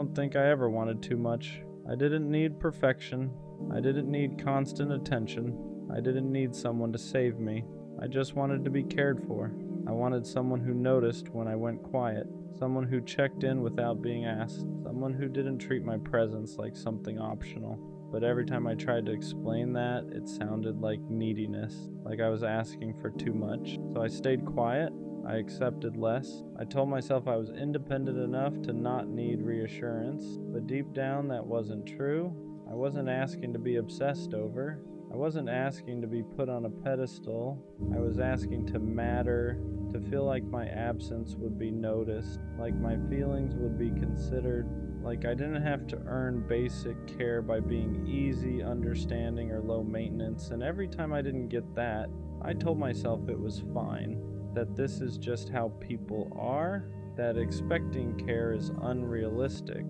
don't think I ever wanted too much. I didn't need perfection. I didn't need constant attention. I didn't need someone to save me. I just wanted to be cared for. I wanted someone who noticed when I went quiet, someone who checked in without being asked, someone who didn't treat my presence like something optional. But every time I tried to explain that, it sounded like neediness, like I was asking for too much. So I stayed quiet. I accepted less. I told myself I was independent enough to not need reassurance, but deep down that wasn't true. I wasn't asking to be obsessed over. I wasn't asking to be put on a pedestal. I was asking to matter, to feel like my absence would be noticed, like my feelings would be considered, like I didn't have to earn basic care by being easy, understanding, or low maintenance. And every time I didn't get that, I told myself it was fine, that this is just how people are, that expecting care is unrealistic,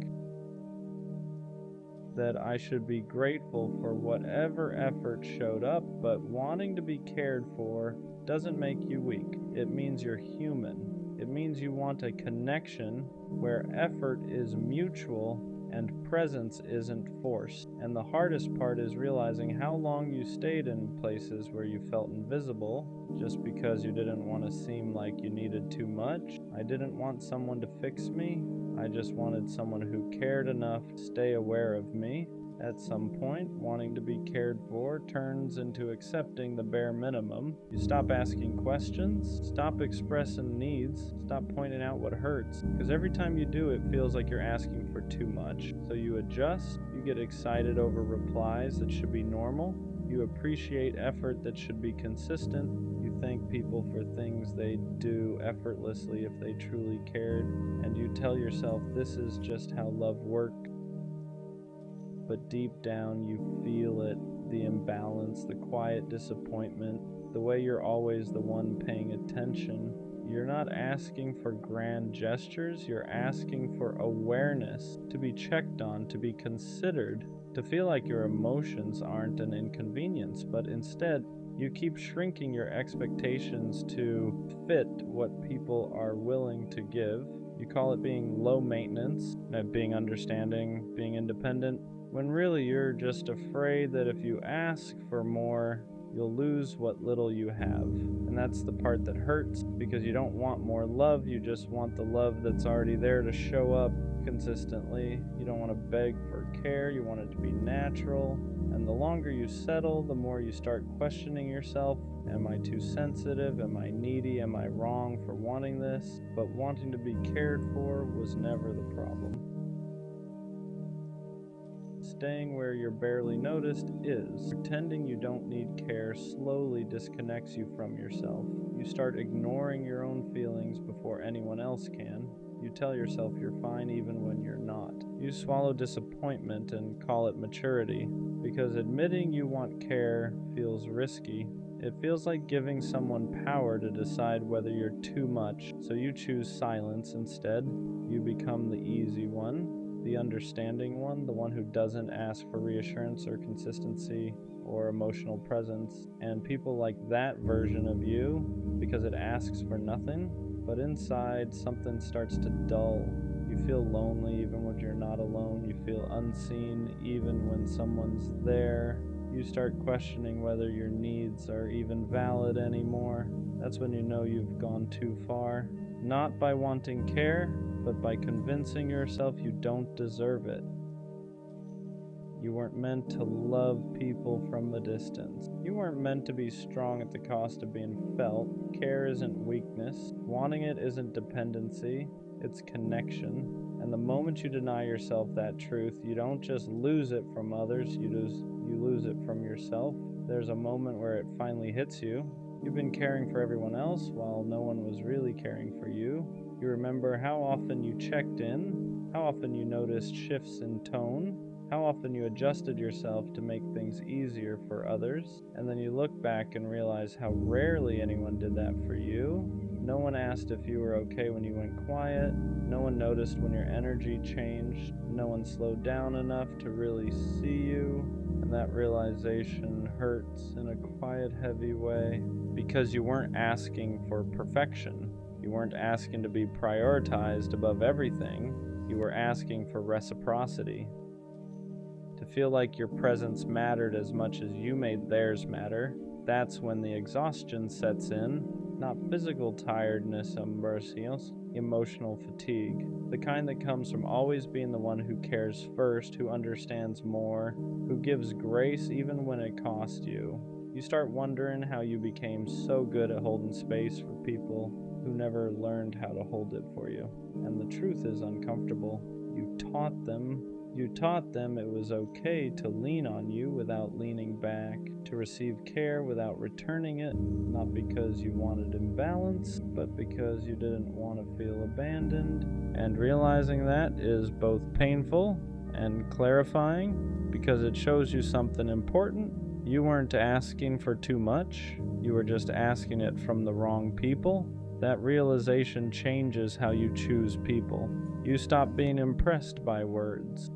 that I should be grateful for whatever effort showed up, but wanting to be cared for doesn't make you weak. It means you're human. It means you want a connection where effort is mutual and presence isn't forced. And the hardest part is realizing how long you stayed in places where you felt invisible just because you didn't want to seem like you needed too much. I didn't want someone to fix me. I just wanted someone who cared enough to stay aware of me. At some point, wanting to be cared for turns into accepting the bare minimum. You stop asking questions, stop expressing needs, stop pointing out what hurts, because every time you do, it feels like you're asking for too much. So you adjust, you get excited over replies that should be normal, you appreciate effort that should be consistent, you thank people for things they do effortlessly if they truly cared, and you tell yourself this is just how love works. But deep down you feel it, the imbalance, the quiet disappointment, the way you're always the one paying attention. You're not asking for grand gestures, you're asking for awareness, to be checked on, to be considered, to feel like your emotions aren't an inconvenience, but instead you keep shrinking your expectations to fit what people are willing to give. You call it being low maintenance, being understanding, being independent, when really you're just afraid that if you ask for more, you'll lose what little you have. And that's the part that hurts, because you don't want more love, you just want the love that's already there to show up consistently. You don't want to beg for care, you want it to be natural. And the longer you settle, the more you start questioning yourself. Am I too sensitive? Am I needy? Am I wrong for wanting this? But wanting to be cared for was never the problem. Staying where you're barely noticed is. Pretending you don't need care slowly disconnects you from yourself. You start ignoring your own feelings before anyone else can. You tell yourself you're fine even when you're not. You swallow disappointment and call it maturity, because admitting you want care feels risky. It feels like giving someone power to decide whether you're too much, so you choose silence instead. You become the easy one, the understanding one, the one who doesn't ask for reassurance or consistency or emotional presence. And people like that version of you because it asks for nothing, but inside something starts to dull. You feel lonely even when you're not alone. You feel unseen even when someone's there. You start questioning whether your needs are even valid anymore. That's when you know you've gone too far. Not by wanting care, but by convincing yourself you don't deserve it. You weren't meant to love people from a distance. You weren't meant to be strong at the cost of being felt. Care isn't weakness. Wanting it isn't dependency. It's connection. And the moment you deny yourself that truth, you don't just lose it from others, you lose it from yourself. There's a moment where it finally hits you. You've been caring for everyone else while no one was really caring for you. You remember how often you checked in, how often you noticed shifts in tone, how often you adjusted yourself to make things easier for others, and then you look back and realize how rarely anyone did that for you. No one asked if you were okay when you went quiet. No one noticed when your energy changed. No one slowed down enough to really see you. And that realization hurts in a quiet, heavy way, because you weren't asking for perfection. You weren't asking to be prioritized above everything. You were asking for reciprocity. To feel like your presence mattered as much as you made theirs matter. That's when the exhaustion sets in. Not physical tiredness, ambrosios, emotional fatigue. The kind that comes from always being the one who cares first, who understands more, who gives grace even when it costs you. You start wondering how you became so good at holding space for people who never learned how to hold it for you. And the truth is uncomfortable. You taught them it was okay to lean on you without leaning back, to receive care without returning it, not because you wanted imbalance, but because you didn't want to feel abandoned. And realizing that is both painful and clarifying, because it shows you something important. You weren't asking for too much, you were just asking it from the wrong people. That realization changes how you choose people. You stop being impressed by words.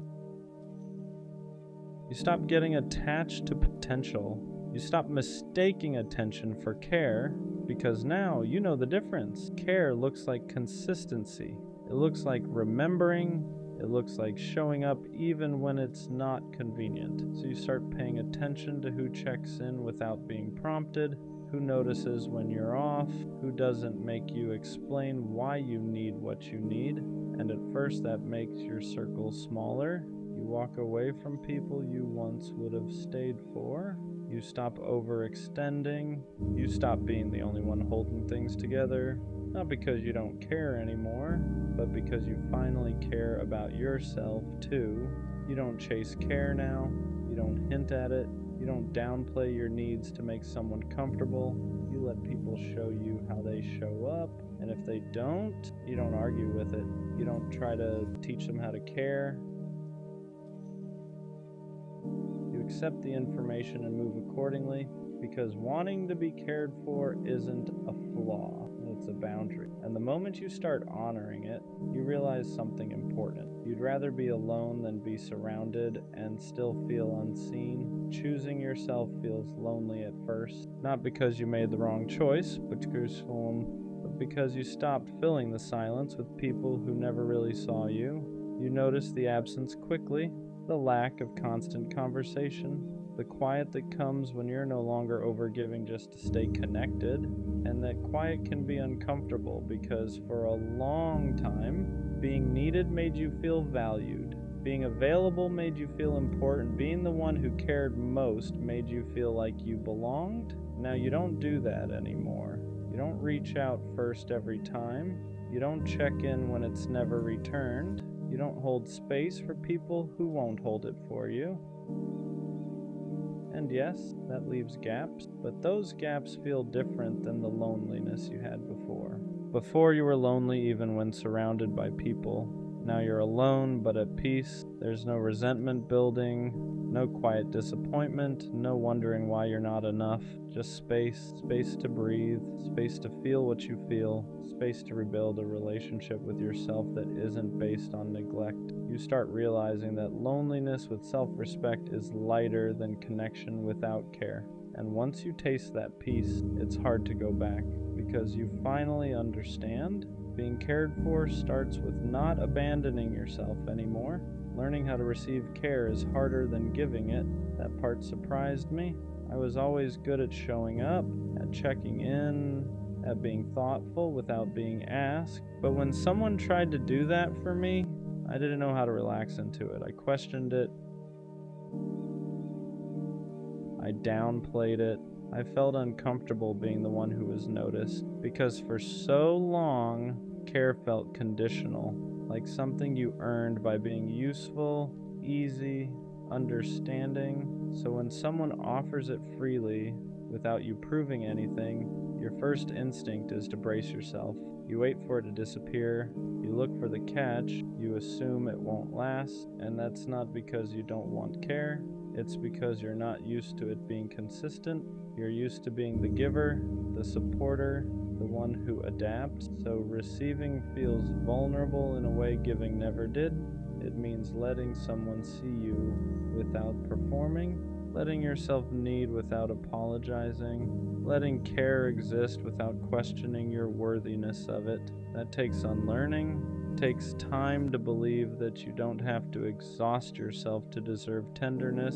You stop getting attached to potential. You stop mistaking attention for care, because now you know the difference. Care looks like consistency. It looks like remembering. It looks like showing up even when it's not convenient. So you start paying attention to who checks in without being prompted, who notices when you're off, who doesn't make you explain why you need what you need. And at first that makes your circle smaller. You walk away from people you once would have stayed for. You stop overextending. You stop being the only one holding things together. Not because you don't care anymore, but because you finally care about yourself too. You don't chase care now. You don't hint at it. You don't downplay your needs to make someone comfortable. You let people show you how they show up. And if they don't, you don't argue with it. You don't try to teach them how to care. You accept the information and move accordingly, because wanting to be cared for isn't a flaw, it's a boundary. And the moment you start honoring it, you realize something important. You'd rather be alone than be surrounded and still feel unseen. Choosing yourself feels lonely at first, not because you made the wrong choice, but because you stopped filling the silence with people who never really saw you. You notice the absence quickly, the lack of constant conversation, the quiet that comes when you're no longer overgiving just to stay connected. And that quiet can be uncomfortable because for a long time, being needed made you feel valued. Being available made you feel important. Being the one who cared most made you feel like you belonged. Now you don't do that anymore. You don't reach out first every time. You don't check in when it's never returned. You don't hold space for people who won't hold it for you. And yes, that leaves gaps, but those gaps feel different than the loneliness you had before. Before you were lonely even when surrounded by people. Now you're alone but at peace. There's no resentment building, no quiet disappointment, no wondering why you're not enough. Just space to breathe, space to feel what you feel, space to rebuild a relationship with yourself that isn't based on neglect. You start realizing that loneliness with self-respect is lighter than connection without care. And once you taste that peace, it's hard to go back, because you finally understand being cared for starts with not abandoning yourself anymore. Learning how to receive care is harder than giving it. That part surprised me. I was always good at showing up, at checking in, at being thoughtful without being asked. But when someone tried to do that for me, I didn't know how to relax into it. I questioned it. I downplayed it. I felt uncomfortable being the one who was noticed, because for so long, care felt conditional, like something you earned by being useful, easy, understanding. So when someone offers it freely, without you proving anything, your first instinct is to brace yourself. You wait for it to disappear, you look for the catch, you assume it won't last, and that's not because you don't want care, it's because you're not used to it being consistent. You're used to being the giver, the supporter, the one who adapts. So receiving feels vulnerable in a way giving never did. It means letting someone see you without performing, letting yourself need without apologizing, letting care exist without questioning your worthiness of it. That takes unlearning. It takes time to believe that you don't have to exhaust yourself to deserve tenderness.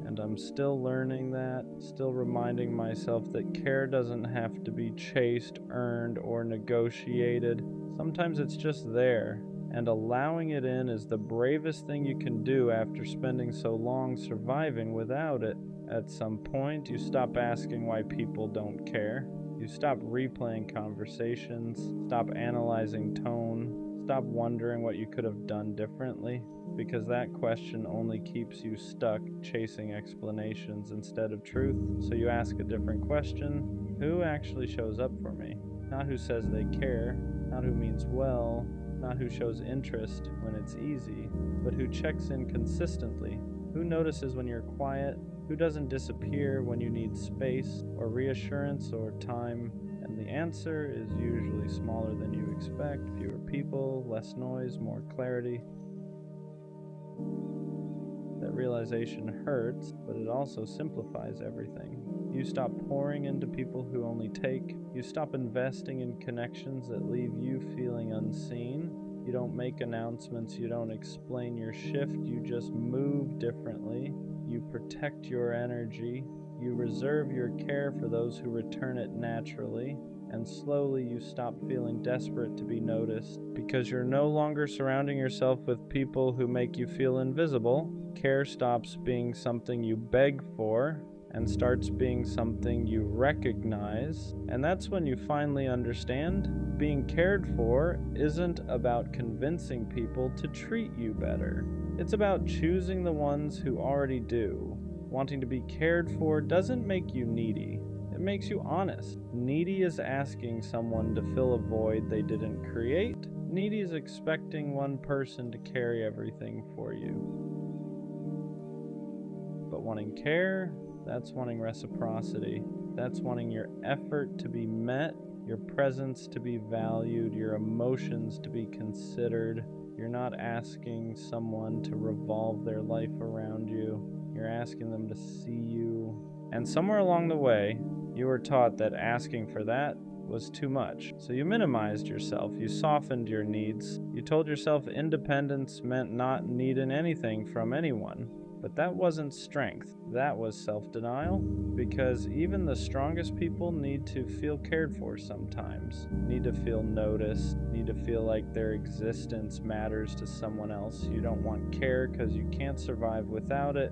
And I'm still learning that, still reminding myself that care doesn't have to be chased, earned, or negotiated. Sometimes it's just there, and allowing it in is the bravest thing you can do after spending so long surviving without it. At some point, you stop asking why people don't care. You stop replaying conversations, stop analyzing tone, stop wondering what you could have done differently, because that question only keeps you stuck chasing explanations instead of truth. So you ask a different question: who actually shows up for me? Not who says they care, not who means well, not who shows interest when it's easy, but who checks in consistently, who notices when you're quiet, who doesn't disappear when you need space or reassurance or time. And the answer is usually smaller than you expect: fewer people, less noise, more clarity. That realization hurts, but it also simplifies everything. You stop pouring into people who only take. You stop investing in connections that leave you feeling unseen. You don't make announcements, you don't explain your shift, you just move differently. You protect your energy. You reserve your care for those who return it naturally. And slowly you stop feeling desperate to be noticed, because you're no longer surrounding yourself with people who make you feel invisible. Care stops being something you beg for and starts being something you recognize. And that's when you finally understand being cared for isn't about convincing people to treat you better. It's about choosing the ones who already do. Wanting to be cared for doesn't make you needy. It makes you honest. Needy is asking someone to fill a void they didn't create. Needy is expecting one person to carry everything for you. But wanting care, that's wanting reciprocity. That's wanting your effort to be met, your presence to be valued, your emotions to be considered. You're not asking someone to revolve their life around you. You're asking them to see you. And somewhere along the way, you were taught that asking for that was too much. So you minimized yourself. You softened your needs. You told yourself independence meant not needing anything from anyone. But that wasn't strength. That was self-denial, because even the strongest people need to feel cared for sometimes, need to feel noticed, need to feel like their existence matters to someone else. You don't want care because you can't survive without it.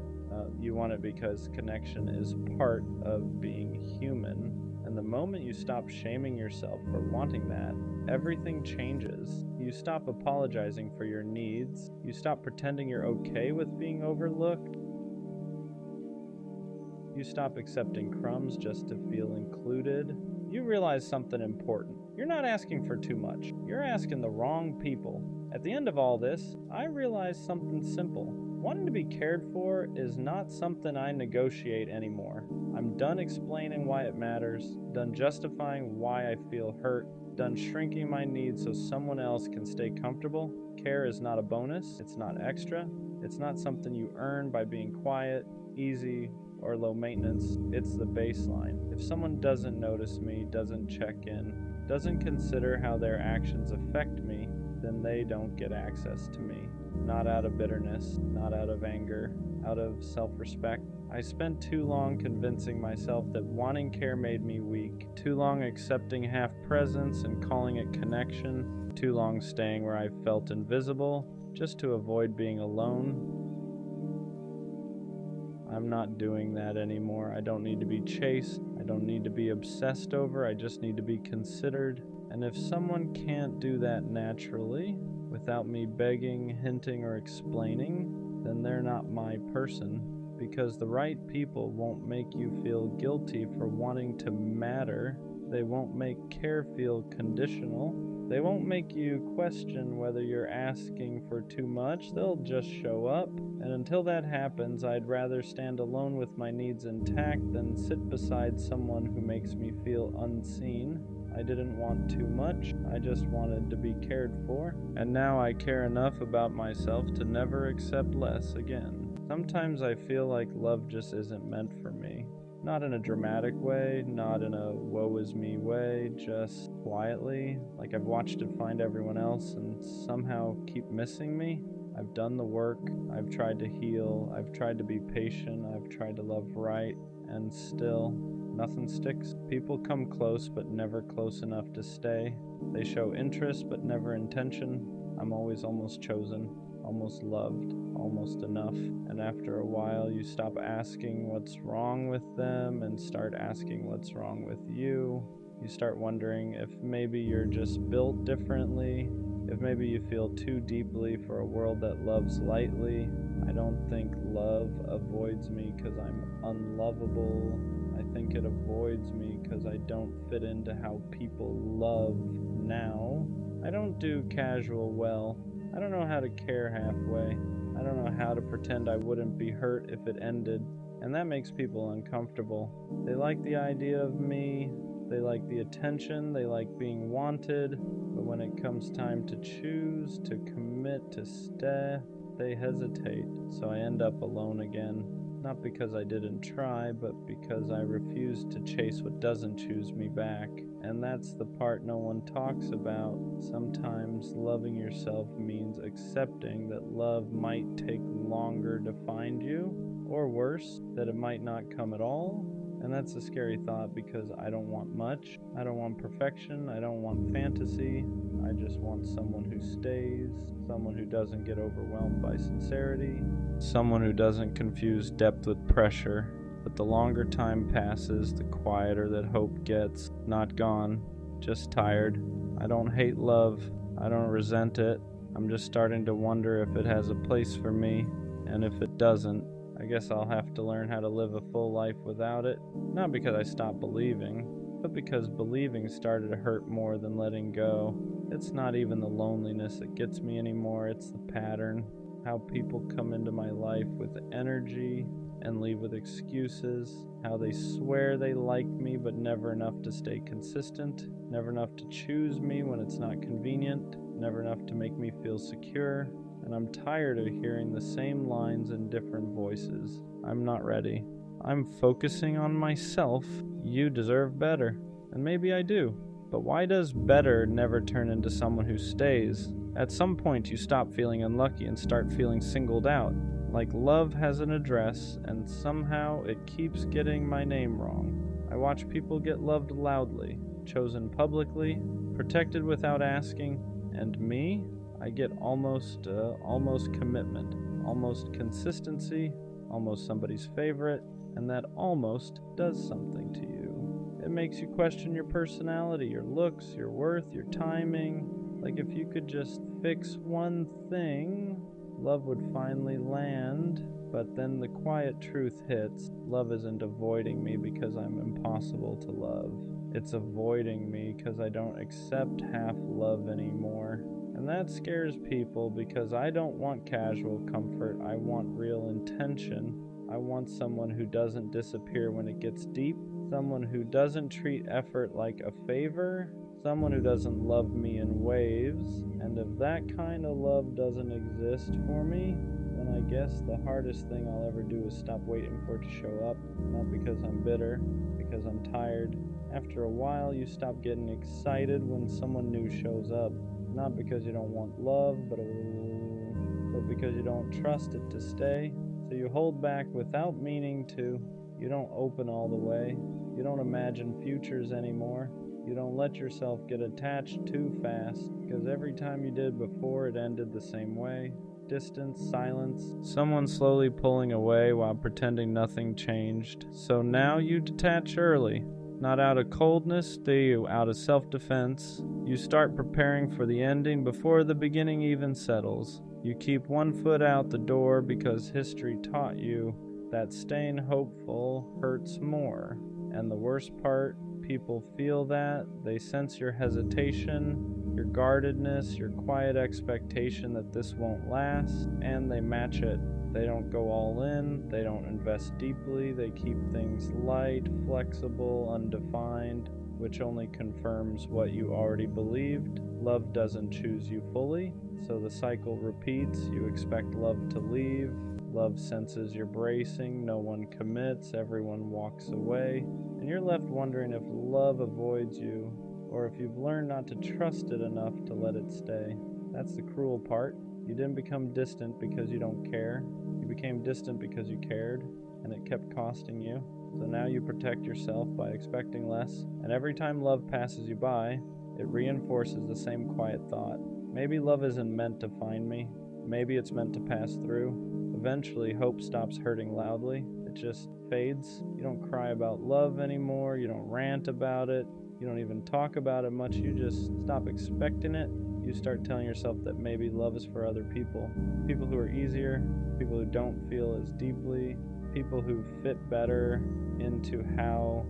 You want it because connection is part of being human. And the moment you stop shaming yourself for wanting that, everything changes. You stop apologizing for your needs. You stop pretending you're okay with being overlooked. You stop accepting crumbs just to feel included. You realize something important. You're not asking for too much. You're asking the wrong people. At the end of all this, I realized something simple. Wanting to be cared for is not something I negotiate anymore. I'm done explaining why it matters, done justifying why I feel hurt, done shrinking my needs so someone else can stay comfortable. Care is not a bonus, it's not extra, it's not something you earn by being quiet, easy, or low maintenance. It's the baseline. If someone doesn't notice me, doesn't check in, doesn't consider how their actions affect me, then they don't get access to me. Not out of bitterness, not out of anger, out of self-respect. I spent too long convincing myself that wanting care made me weak, too long accepting half presence and calling it connection, too long staying where I felt invisible, just to avoid being alone. I'm not doing that anymore. I don't need to be chased. I don't need to be obsessed over. I just need to be considered. And if someone can't do that naturally, without me begging, hinting, or explaining, then they're not my person. Because the right people won't make you feel guilty for wanting to matter. They won't make care feel conditional. They won't make you question whether you're asking for too much. They'll just show up. And until that happens, I'd rather stand alone with my needs intact than sit beside someone who makes me feel unseen. I didn't want too much. I just wanted to be cared for. And now I care enough about myself to never accept less again. Sometimes I feel like love just isn't meant for me. Not in a dramatic way, not in a woe is me way, just quietly, like I've watched it find everyone else and somehow keep missing me. I've done the work, I've tried to heal, I've tried to be patient, I've tried to love right, and still, nothing sticks. People come close, but never close enough to stay. They show interest, but never intention. I'm always almost chosen, almost loved, almost enough. And after a while, you stop asking what's wrong with them and start asking what's wrong with you. You start wondering if maybe you're just built differently, if maybe you feel too deeply for a world that loves lightly. I don't think love avoids me because I'm unlovable. I think it avoids me because I don't fit into how people love now. I don't do casual well. I don't know how to care halfway. I don't know how to pretend I wouldn't be hurt if it ended. And that makes people uncomfortable. They like the idea of me. They like the attention. They like being wanted. But when it comes time to choose, to commit, to stay, they hesitate. So I end up alone again. Not because I didn't try, but because I refuse to chase what doesn't choose me back. And that's the part no one talks about. Sometimes loving yourself means accepting that love might take longer to find you, or worse, that it might not come at all. And that's a scary thought because I don't want much. I don't want perfection. I don't want fantasy. I just want someone who stays, someone who doesn't get overwhelmed by sincerity, someone who doesn't confuse depth with pressure. But the longer time passes, the quieter that hope gets. Not gone, just tired. I don't hate love. I don't resent it. I'm just starting to wonder if it has a place for me, and if it doesn't, I guess I'll have to learn how to live a full life without it. Not because I stopped believing, but because believing started to hurt more than letting go. It's not even the loneliness that gets me anymore, it's the pattern. How people come into my life with energy and leave with excuses. How they swear they like me, but never enough to stay consistent. Never enough to choose me when it's not convenient. Never enough to make me feel secure. And I'm tired of hearing the same lines in different voices. I'm not ready. I'm focusing on myself. You deserve better. And maybe I do. But why does better never turn into someone who stays? At some point you stop feeling unlucky and start feeling singled out. Like love has an address, and somehow it keeps getting my name wrong. I watch people get loved loudly, chosen publicly, protected without asking, and me? I get almost commitment, almost consistency, almost somebody's favorite, and that almost does something to you. It makes you question your personality, your looks, your worth, your timing. Like if you could just fix one thing, love would finally land. But then the quiet truth hits. Love isn't avoiding me because I'm impossible to love. It's avoiding me because I don't accept half love anymore. And that scares people because I don't want casual comfort. I want real intention. I want someone who doesn't disappear when it gets deep. Someone who doesn't treat effort like a favor. Someone who doesn't love me in waves. And if that kind of love doesn't exist for me, then I guess the hardest thing I'll ever do is stop waiting for it to show up. Not because I'm bitter, because I'm tired. After a while, you stop getting excited when someone new shows up. Not because you don't want love, but because you don't trust it to stay. So you hold back without meaning to. You don't open all the way. You don't imagine futures anymore. You don't let yourself get attached too fast, because every time you did before, it ended the same way. Distance, silence, someone slowly pulling away while pretending nothing changed. So now you detach early. Not out of coldness, out of self-defense. You start preparing for the ending before the beginning even settles. You keep one foot out the door because history taught you that staying hopeful hurts more. And the worst part, people feel that. They sense your hesitation, your guardedness, your quiet expectation that this won't last, and they match it. They don't go all in, they don't invest deeply, they keep things light, flexible, undefined, which only confirms what you already believed. Love doesn't choose you fully, so the cycle repeats. You expect love to leave, Love senses you're bracing, no one commits, everyone walks away, and you're left wondering if love avoids you, or if you've learned not to trust it enough to let it stay. That's the cruel part. You didn't become distant because you don't care. You became distant because you cared, and it kept costing you. So now you protect yourself by expecting less, and every time love passes you by, it reinforces the same quiet thought. Maybe love isn't meant to find me. Maybe it's meant to pass through. Eventually, hope stops hurting loudly. It just fades. You don't cry about love anymore. You don't rant about it. You don't even talk about it much. You just stop expecting it. You start telling yourself that maybe love is for other people. People who are easier, people who don't feel as deeply, people who fit better into how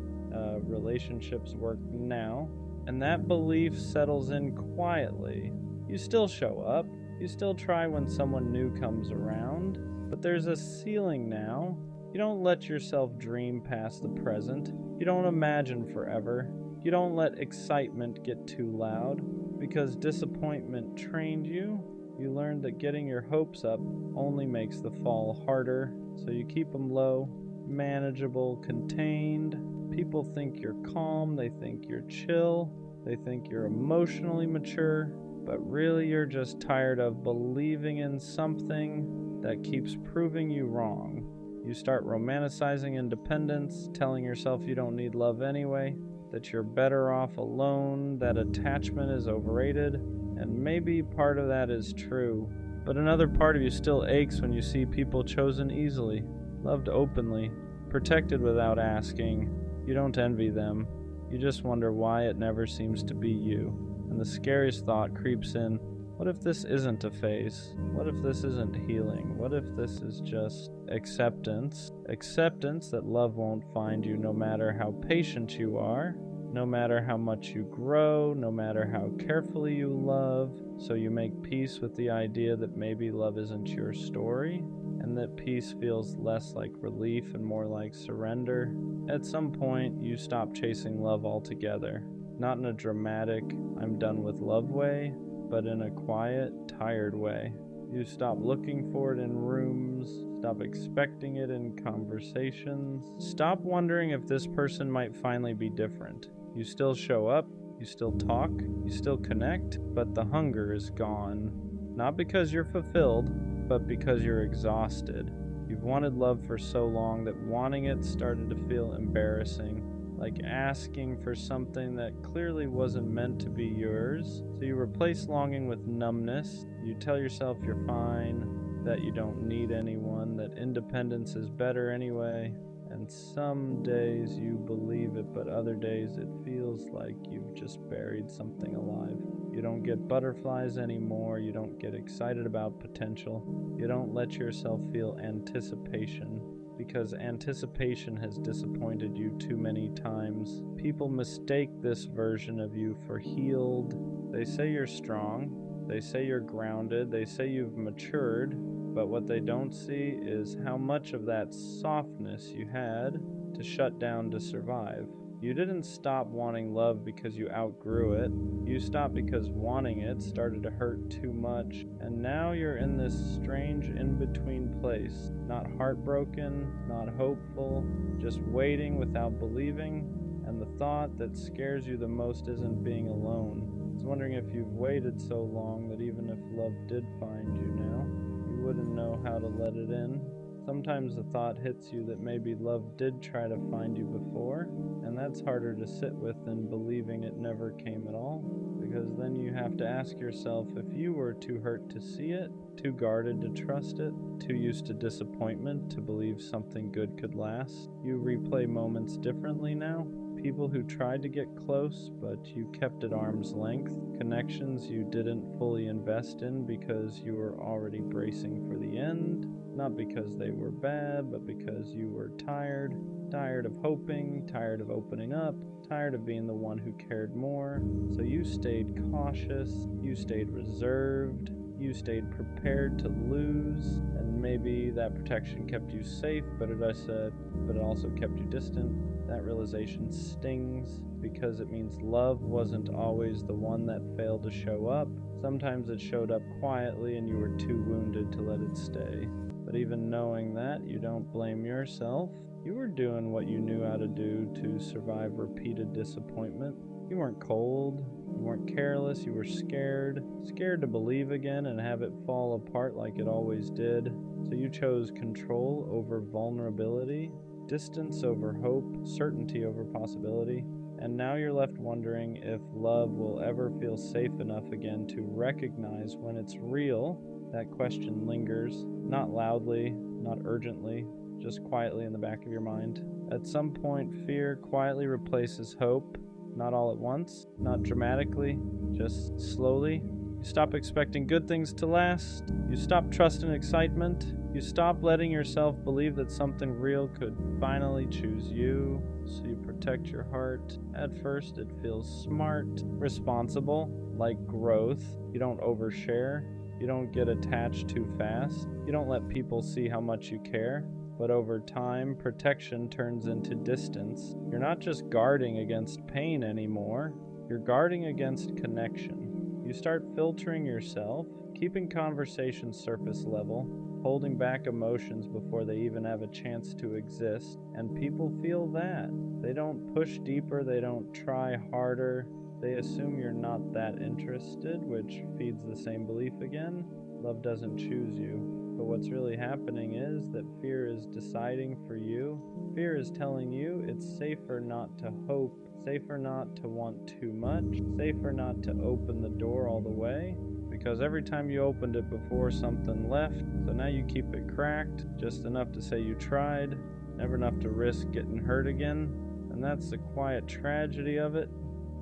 relationships work now. And that belief settles in quietly. You still show up. You still try when someone new comes around. But there's a ceiling now. You don't let yourself dream past the present. You don't imagine forever. You don't let excitement get too loud. Because disappointment trained you. You learned that getting your hopes up only makes the fall harder. So you keep them low, manageable, contained. People think you're calm. They think you're chill. They think you're emotionally mature. But really you're just tired of believing in something that keeps proving you wrong. You start romanticizing independence, telling yourself you don't need love anyway, that you're better off alone, that attachment is overrated, and maybe part of that is true. But another part of you still aches when you see people chosen easily, loved openly, protected without asking. You don't envy them. You just wonder why it never seems to be you. And the scariest thought creeps in, what if this isn't a phase? What if this isn't healing? What if this is just acceptance? Acceptance that love won't find you no matter how patient you are, no matter how much you grow, no matter how carefully you love. So you make peace with the idea that maybe love isn't your story, and that peace feels less like relief and more like surrender. At some point, you stop chasing love altogether. Not in a dramatic, I'm done with love way, but in a quiet, tired way. You stop looking for it in rooms, stop expecting it in conversations, stop wondering if this person might finally be different. You still show up, you still talk, you still connect, but the hunger is gone. Not because you're fulfilled, but because you're exhausted. You've wanted love for so long that wanting it started to feel embarrassing. Like asking for something that clearly wasn't meant to be yours. So you replace longing with numbness. You tell yourself you're fine, that you don't need anyone, that independence is better anyway. And some days you believe it, but other days it feels like you've just buried something alive. You don't get butterflies anymore. You don't get excited about potential. You don't let yourself feel anticipation. Because anticipation has disappointed you too many times. People mistake this version of you for healed. They say you're strong. They say you're grounded. They say you've matured. But what they don't see is how much of that softness you had to shut down to survive. You didn't stop wanting love because you outgrew it. You stopped because wanting it started to hurt too much. And now you're in this strange in-between place. Not heartbroken, not hopeful, just waiting without believing. And the thought that scares you the most isn't being alone. I was wondering if you've waited so long that even if love did find you now, you wouldn't know how to let it in. Sometimes the thought hits you that maybe love did try to find you before, and that's harder to sit with than believing it never came at all, because then you have to ask yourself if you were too hurt to see it, too guarded to trust it, too used to disappointment to believe something good could last. You replay moments differently now. People who tried to get close, but you kept at arm's length. Connections you didn't fully invest in because you were already bracing for the end. Not because they were bad, but because you were tired. Tired of hoping, tired of opening up, tired of being the one who cared more. So you stayed cautious, you stayed reserved, you stayed prepared to lose, and maybe that protection kept you safe, but it also kept you distant. That realization stings because it means love wasn't always the one that failed to show up. Sometimes it showed up quietly and you were too wounded to let it stay. But even knowing that, you don't blame yourself. You were doing what you knew how to do to survive repeated disappointment. You weren't cold, you weren't careless, you were scared. Scared to believe again and have it fall apart like it always did. So you chose control over vulnerability, distance over hope, certainty over possibility. And now you're left wondering if love will ever feel safe enough again to recognize when it's real. That question lingers, not loudly, not urgently, just quietly in the back of your mind. At some point, fear quietly replaces hope, not all at once, not dramatically, just slowly. You stop expecting good things to last. You stop trusting excitement. You stop letting yourself believe that something real could finally choose you. So you protect your heart. At first, it feels smart, responsible, like growth. You don't overshare. You don't get attached too fast. You don't let people see how much you care. But over time, protection turns into distance. You're not just guarding against pain anymore. You're guarding against connection. You start filtering yourself, keeping conversations surface level, holding back emotions before they even have a chance to exist. And people feel that. They don't push deeper, they don't try harder. They assume you're not that interested, which feeds the same belief again. Love doesn't choose you. But what's really happening is that fear is deciding for you. Fear is telling you it's safer not to hope, safer not to want too much, safer not to open the door all the way. Because every time you opened it before, something left. So now you keep it cracked, just enough to say you tried, never enough to risk getting hurt again. And that's the quiet tragedy of it.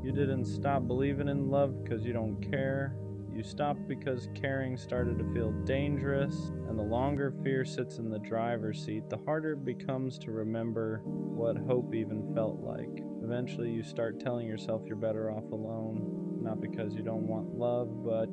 You didn't stop believing in love because you don't care. You stopped because caring started to feel dangerous, and the longer fear sits in the driver's seat, the harder it becomes to remember what hope even felt like. Eventually you start telling yourself you're better off alone, not because you don't want love, but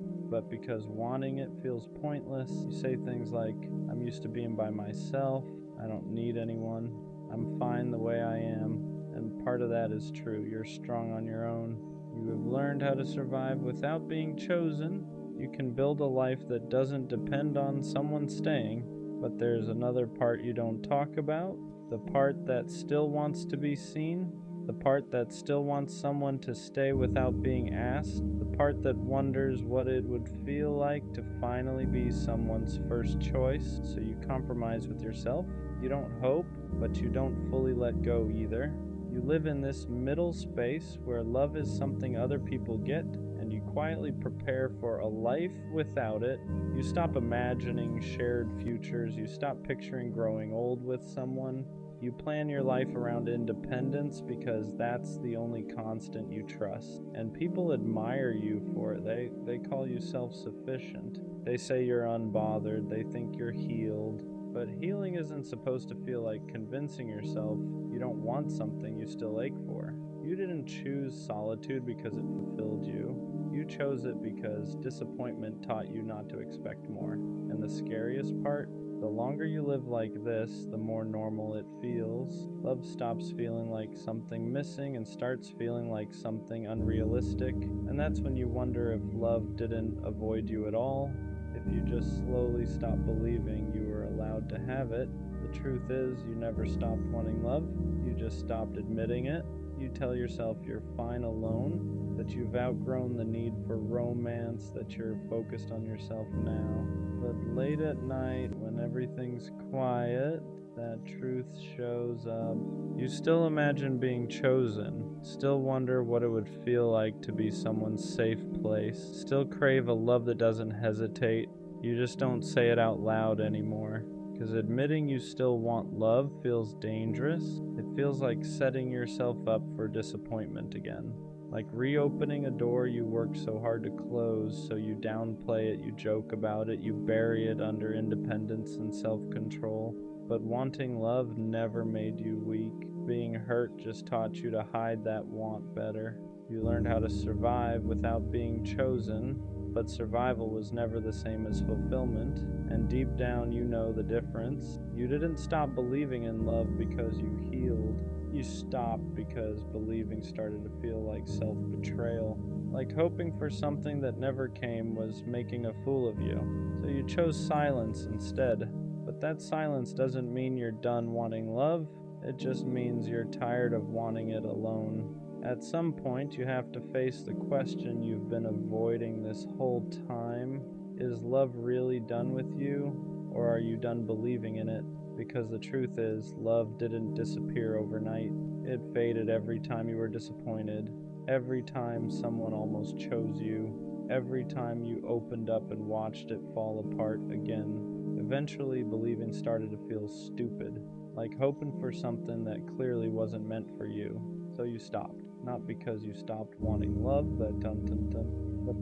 because wanting it feels pointless. You say things like, I'm used to being by myself, I don't need anyone, I'm fine the way I am. And part of that is true, you're strong on your own. You have learned how to survive without being chosen. You can build a life that doesn't depend on someone staying. But there's another part you don't talk about, the part that still wants to be seen, the part that still wants someone to stay without being asked, the part that wonders what it would feel like to finally be someone's first choice. So you compromise with yourself. You don't hope, but you don't fully let go either. You live in this middle space where love is something other people get, and you quietly prepare for a life without it. You stop imagining shared futures. You stop picturing growing old with someone. You plan your life around independence because that's the only constant you trust. And people admire you for it. They call you self-sufficient. They say you're unbothered. They think you're healed. But healing isn't supposed to feel like convincing yourself you don't want something you still ache for. You didn't choose solitude because it fulfilled you. You chose it because disappointment taught you not to expect more. And the scariest part, the longer you live like this, the more normal it feels. Love stops feeling like something missing and starts feeling like something unrealistic. And that's when you wonder if love didn't avoid you at all. If you just slowly stop believing you were allowed to have it. The truth is, you never stopped wanting love. You just stopped admitting it. You tell yourself you're fine alone, that you've outgrown the need for romance, that you're focused on yourself now. But late at night, when everything's quiet, that truth shows up. You still imagine being chosen, still wonder what it would feel like to be someone's safe place, still crave a love that doesn't hesitate. You just don't say it out loud anymore. Because admitting you still want love feels dangerous. It feels like setting yourself up for disappointment again. Like reopening a door you worked so hard to close, so you downplay it, you joke about it, you bury it under independence and self-control. But wanting love never made you weak. Being hurt just taught you to hide that want better. You learned how to survive without being chosen. but survival was never the same as fulfillment, and deep down you know the difference. You didn't stop believing in love because you healed. You stopped because believing started to feel like self-betrayal. Like hoping for something that never came was making a fool of you. So you chose silence instead. But that silence doesn't mean you're done wanting love. It just means you're tired of wanting it alone. At some point, you have to face the question you've been avoiding this whole time. Is love really done with you, or are you done believing in it? Because the truth is, love didn't disappear overnight. It faded every time you were disappointed, every time someone almost chose you, every time you opened up and watched it fall apart again. Eventually, believing started to feel stupid, like hoping for something that clearly wasn't meant for you. So you stopped. Not because you stopped wanting love, but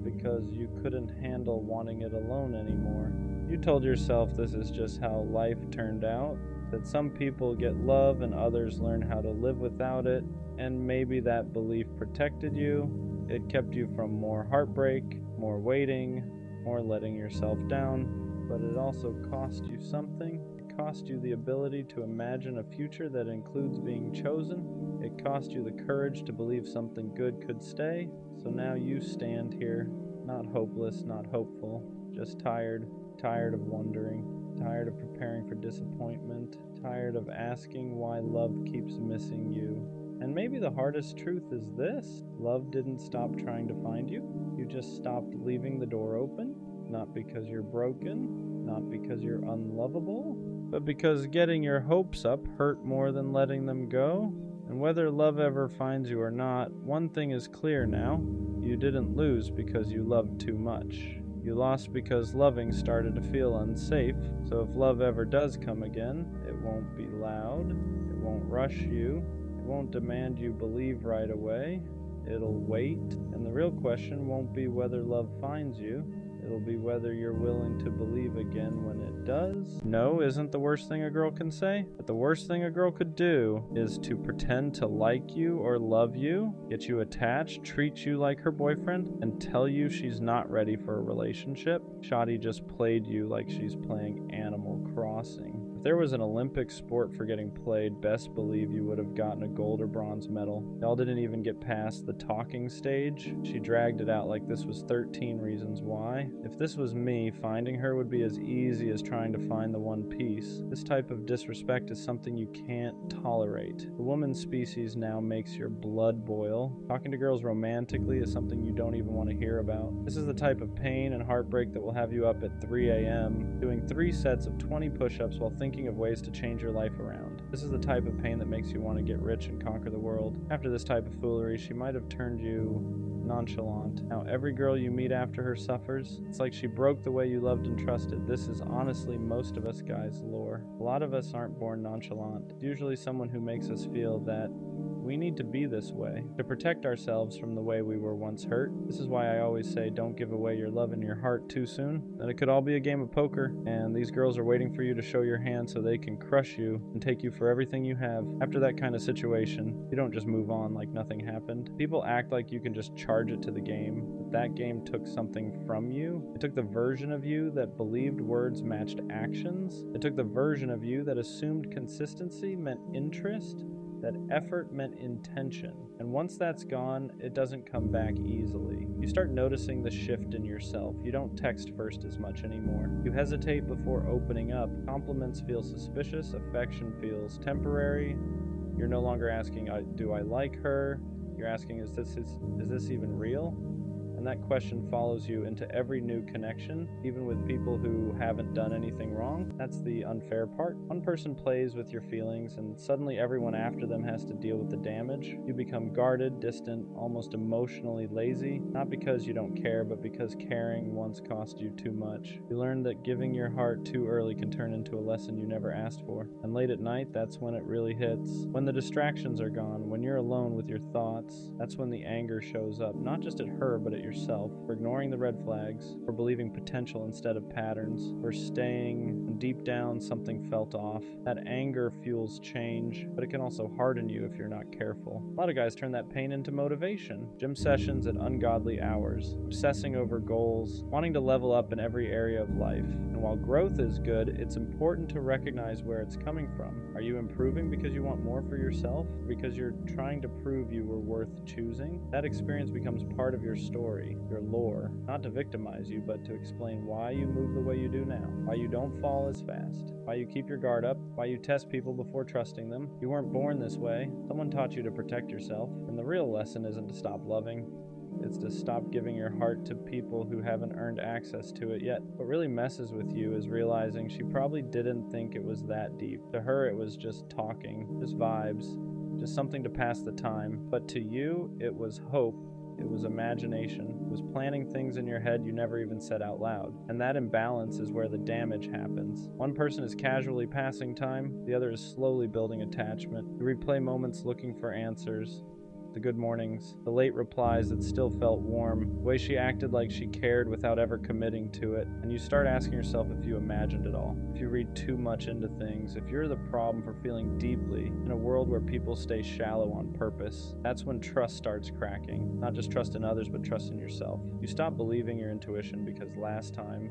because you couldn't handle wanting it alone anymore. You told yourself this is just how life turned out, that some people get love and others learn how to live without it, and maybe that belief protected you. It kept you from more heartbreak, more waiting, more letting yourself down, but it also cost you something. It cost you the ability to imagine a future that includes being chosen. It cost you the courage to believe something good could stay. So now you stand here, not hopeless, not hopeful, just tired of wondering, tired of preparing for disappointment, tired of asking why love keeps missing you. And maybe the hardest truth is this: love didn't stop trying to find you. You just stopped leaving the door open, not because you're broken, not because you're unlovable, but because getting your hopes up hurt more than letting them go. And whether love ever finds you or not, one thing is clear now: you didn't lose because you loved too much. You lost because loving started to feel unsafe. So if love ever does come again, it won't be loud, it won't rush you, it won't demand you believe right away. It'll wait, and the real question won't be whether love finds you. It'll be whether you're willing to believe again when it does. No isn't the worst thing a girl can say, but the worst thing a girl could do is to pretend to like you or love you, get you attached, treat you like her boyfriend, and tell you she's not ready for a relationship. Shawty just played you like she's playing Animal Crossing. If there was an Olympic sport for getting played, best believe you would have gotten a gold or bronze medal. Y'all didn't even get past the talking stage. She dragged it out like this was 13 Reasons Why. If this was me, finding her would be as easy as trying to find the one piece. This type of disrespect is something you can't tolerate. The woman species now makes your blood boil. Talking to girls romantically is something you don't even want to hear about. This is the type of pain and heartbreak that will have you up at 3 a.m. doing 3 sets of 20 push-ups while thinking of ways to change your life around. This is the type of pain that makes you want to get rich and conquer the world. After this type of foolery, she might have turned you nonchalant. Now every girl you meet after her suffers. It's like she broke the way you loved and trusted. This is honestly most of us guys' lore. A lot of us aren't born nonchalant. It's usually someone who makes us feel that we need to be this way to protect ourselves from the way we were once hurt. This is why I always say don't give away your love and your heart too soon. Then it could all be a game of poker, and these girls are waiting for you to show your hand so they can crush you and take you for everything you have. After that kind of situation, you don't just move on like nothing happened. People act like you can just charge it to the game, but that game took something from you. It took the version of you that believed words matched actions. It took the version of you that assumed consistency meant interest, that effort meant intention. And once that's gone, it doesn't come back easily. You start noticing the shift in yourself. You don't text first as much anymore. You hesitate before opening up. Compliments feel suspicious. Affection feels temporary. You're no longer asking, do I like her? You're asking, is this even real? And that question follows you into every new connection, even with people who haven't done anything wrong. That's the unfair part. One person plays with your feelings, and suddenly everyone after them has to deal with the damage. You become guarded, distant, almost emotionally lazy, not because you don't care, but because caring once cost you too much. You learn that giving your heart too early can turn into a lesson you never asked for. And late at night, that's when it really hits. When the distractions are gone, when you're alone with your thoughts, that's when the anger shows up, not just at her, but at yourself. yourself, for ignoring the red flags, for believing potential instead of patterns, for staying when deep down something felt off. That anger fuels change, but it can also harden you if you're not careful. A lot of guys turn that pain into motivation. Gym sessions at ungodly hours, obsessing over goals, wanting to level up in every area of life. And while growth is good, it's important to recognize where it's coming from. Are you improving because you want more for yourself? Because you're trying to prove you were worth choosing? That experience becomes part of your story, your lore, not to victimize you, but to explain why you move the way you do now, why you don't fall as fast, why you keep your guard up, why you test people before trusting them. You weren't born this way. Someone taught you to protect yourself. And the real lesson isn't to stop loving. It's to stop giving your heart to people who haven't earned access to it yet. What really messes with you is realizing she probably didn't think it was that deep. To her, it was just talking, just vibes, just something to pass the time. But to you, it was hope. It was imagination. It was planting things in your head you never even said out loud. And that imbalance is where the damage happens. One person is casually passing time, the other is slowly building attachment. You replay moments looking for answers. The good mornings, the late replies that still felt warm, the way she acted like she cared without ever committing to it, and you start asking yourself if you imagined it all, if you read too much into things, if you're the problem for feeling deeply in a world where people stay shallow on purpose. That's when trust starts cracking, not just trust in others, but trust in yourself. You stop believing your intuition because last time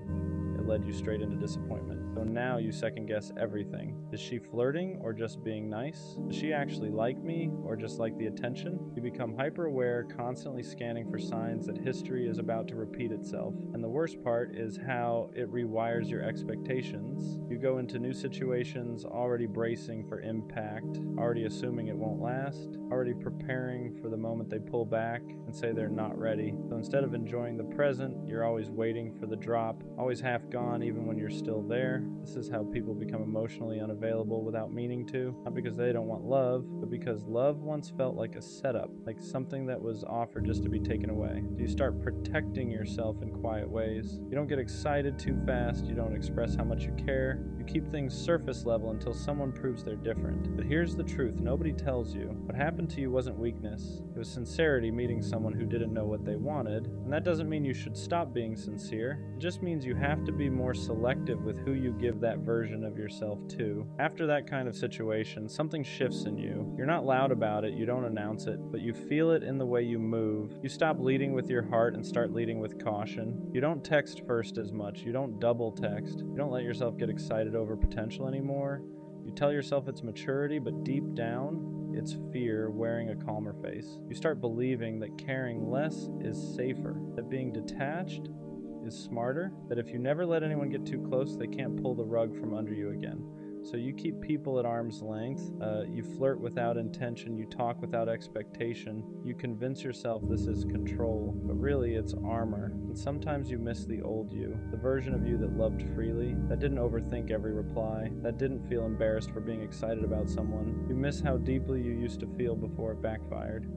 it led you straight into disappointment. So now you second guess everything. Is she flirting or just being nice? Does she actually like me or just like the attention? You become hyper aware, constantly scanning for signs that history is about to repeat itself. And the worst part is how it rewires your expectations. You go into new situations already bracing for impact, already assuming it won't last, already preparing for the moment they pull back and say they're not ready. So instead of enjoying the present, you're always waiting for the drop, always half gone even when you're still there. This is how people become emotionally unavailable without meaning to, not because they don't want love, but because love once felt like a setup, like something that was offered just to be taken away. So you start protecting yourself in quiet ways. You don't get excited too fast, you don't express how much you care. You keep things surface level until someone proves they're different. But here's the truth, nobody tells you. What happened to you wasn't weakness. It was sincerity meeting someone who didn't know what they wanted. And that doesn't mean you should stop being sincere. It just means you have to be more selective with who you give that version of yourself to. After that kind of situation, something shifts in you. You're not loud about it, you don't announce it, but you feel it in the way you move. You stop leading with your heart and start leading with caution. You don't text first as much. You don't double text. You don't let yourself get excited over potential anymore. You tell yourself it's maturity, but deep down, it's fear wearing a calmer face. You start believing that caring less is safer, that being detached is smarter, that if you never let anyone get too close, they can't pull the rug from under you again. So you keep people at arm's length, you flirt without intention, you talk without expectation, you convince yourself this is control, but really it's armor. And sometimes you miss the old you, the version of you that loved freely, that didn't overthink every reply, that didn't feel embarrassed for being excited about someone. You miss how deeply you used to feel before it backfired.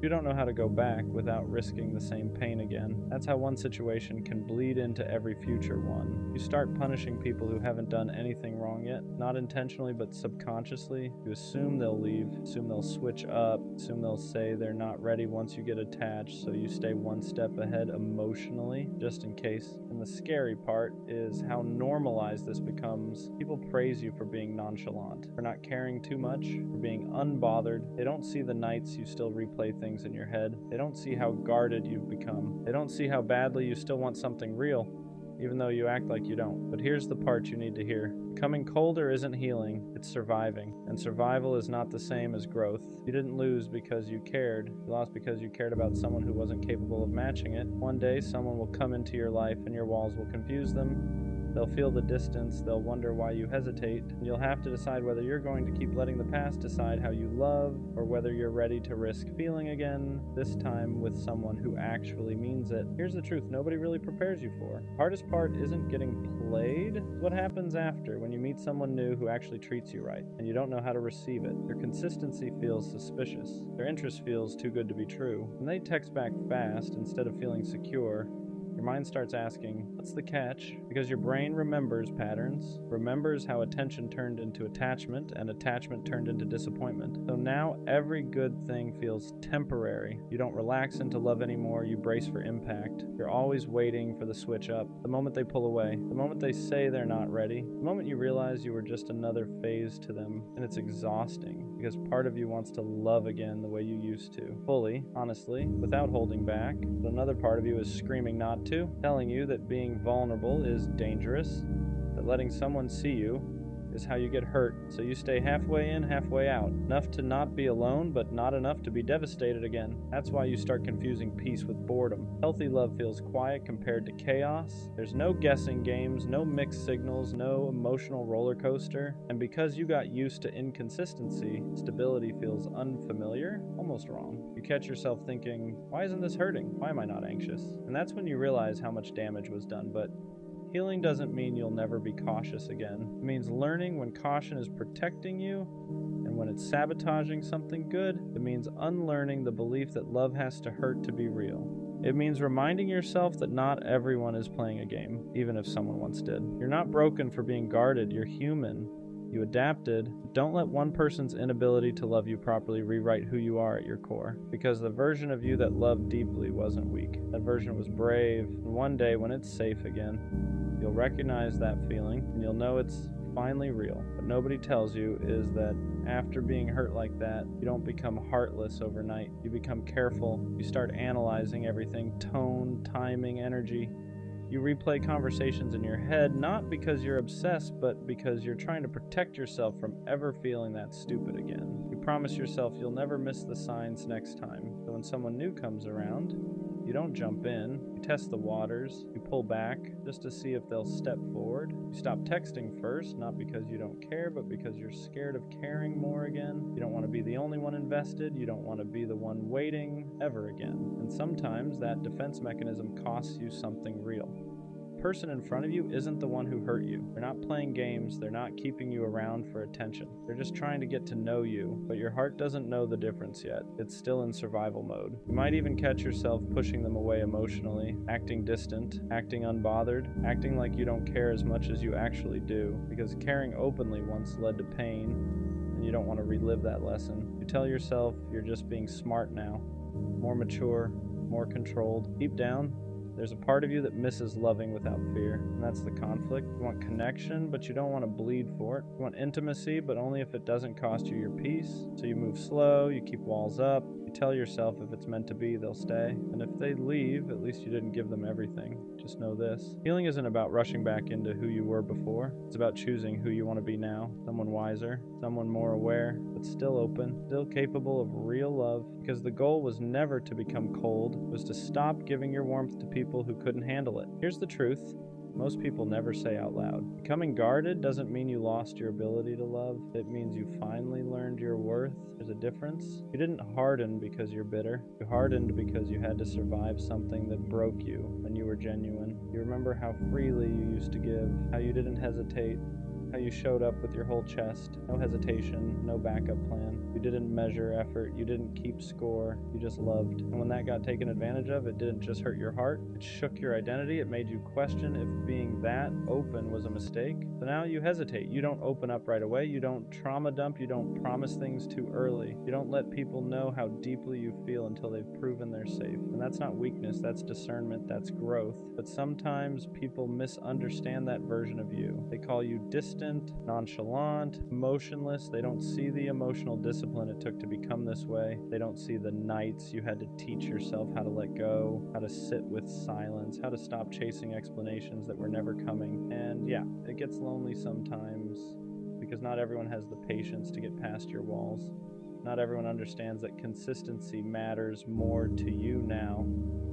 You don't know how to go back without risking the same pain again. That's how one situation can bleed into every future one. You start punishing people who haven't done anything wrong yet, not intentionally but subconsciously. You assume they'll leave, assume they'll switch up, assume they'll say they're not ready once you get attached, so you stay one step ahead emotionally, just in case. And the scary part is how normalized this becomes. People praise you for being nonchalant, for not caring too much, for being unbothered. They don't see the nights you still replay things in your head. They don't see how guarded you've become. They don't see how badly you still want something real, even though you act like you don't. But here's the part you need to hear. Becoming colder isn't healing, it's surviving. And survival is not the same as growth. You didn't lose because you cared. You lost because you cared about someone who wasn't capable of matching it. One day, someone will come into your life and your walls will confuse them. They'll feel the distance, they'll wonder why you hesitate, and you'll have to decide whether you're going to keep letting the past decide how you love, or whether you're ready to risk feeling again, this time with someone who actually means it. Here's the truth, nobody really prepares you for. The hardest part isn't getting played, it's what happens after, when you meet someone new who actually treats you right, and you don't know how to receive it. Their consistency feels suspicious. Their interest feels too good to be true. When they text back fast instead of feeling secure, Your mind starts asking, what's the catch? Because your brain remembers patterns, remembers how attention turned into attachment, and attachment turned into disappointment. So now every good thing feels temporary. You don't relax into love anymore, you brace for impact. You're always waiting for the switch up, the moment they pull away, the moment they say they're not ready, the moment you realize you were just another phase to them. And it's exhausting, because part of you wants to love again the way you used to. Fully, honestly, without holding back. But another part of you is screaming not to, telling you that being vulnerable is dangerous, that letting someone see you is how you get hurt, so you stay halfway in, halfway out. Enough to not be alone, but not enough to be devastated again. That's why you start confusing peace with boredom. Healthy love feels quiet compared to chaos. There's no guessing games, no mixed signals, no emotional roller coaster. And because you got used to inconsistency, stability feels unfamiliar, almost wrong. You catch yourself thinking, why isn't this hurting? Why am I not anxious? And that's when you realize how much damage was done, but healing doesn't mean you'll never be cautious again. It means learning when caution is protecting you, and when it's sabotaging something good. It means unlearning the belief that love has to hurt to be real. It means reminding yourself that not everyone is playing a game, even if someone once did. You're not broken for being guarded, you're human. You adapted. Don't let one person's inability to love you properly rewrite who you are at your core, because the version of you that loved deeply wasn't weak. That version was brave, and one day when it's safe again, you'll recognize that feeling, and you'll know it's finally real. What nobody tells you is that after being hurt like that, you don't become heartless overnight. You become careful. You start analyzing everything, tone, timing, energy. You replay conversations in your head, not because you're obsessed, but because you're trying to protect yourself from ever feeling that stupid again. You promise yourself you'll never miss the signs next time. So when someone new comes around, you don't jump in. You test the waters. You pull back just to see if they'll step forward. You stop texting first, not because you don't care, but because you're scared of caring more again. You don't want to be the only one invested. You don't want to be the one waiting ever again. And sometimes that defense mechanism costs you something real. The person in front of you isn't the one who hurt you. They're not playing games. They're not keeping you around for attention. They're just trying to get to know you, but your heart doesn't know the difference yet. It's still in survival mode. You might even catch yourself pushing them away emotionally, acting distant, acting unbothered, acting like you don't care as much as you actually do, because caring openly once led to pain, and you don't want to relive that lesson. You tell yourself you're just being smart now, more mature, more controlled. Deep down, there's a part of you that misses loving without fear, and that's the conflict. You want connection, but you don't want to bleed for it. You want intimacy, but only if it doesn't cost you your peace. So you move slow, you keep walls up, you tell yourself if it's meant to be, they'll stay. And if they leave, at least you didn't give them everything. Just know this. Healing isn't about rushing back into who you were before. It's about choosing who you want to be now. Someone wiser, someone more aware, but still open, still capable of real love. Because the goal was never to become cold, it was to stop giving your warmth to people who couldn't handle it. Here's the truth. Most people never say out loud. Becoming guarded doesn't mean you lost your ability to love. It means you finally learned your worth. There's a difference. You didn't harden because you're bitter. You hardened because you had to survive something that broke you when you were genuine. You remember how freely you used to give, how you didn't hesitate, how you showed up with your whole chest. No hesitation, no backup plan. You didn't measure effort, you didn't keep score, you just loved. And when that got taken advantage of, it didn't just hurt your heart, it shook your identity, it made you question if being that open was a mistake. So now you hesitate. You don't open up right away, you don't trauma dump, you don't promise things too early. You don't let people know how deeply you feel until they've proven they're safe. And that's not weakness, that's discernment, that's growth. But sometimes people misunderstand that version of you. They call you distant, nonchalant, emotionless. They don't see the emotional discipline it took to become this way. They don't see the nights you had to teach yourself how to let go, how to sit with silence, how to stop chasing explanations that were never coming. And yeah, it gets lonely sometimes because not everyone has the patience to get past your walls. Not everyone understands that consistency matters more to you now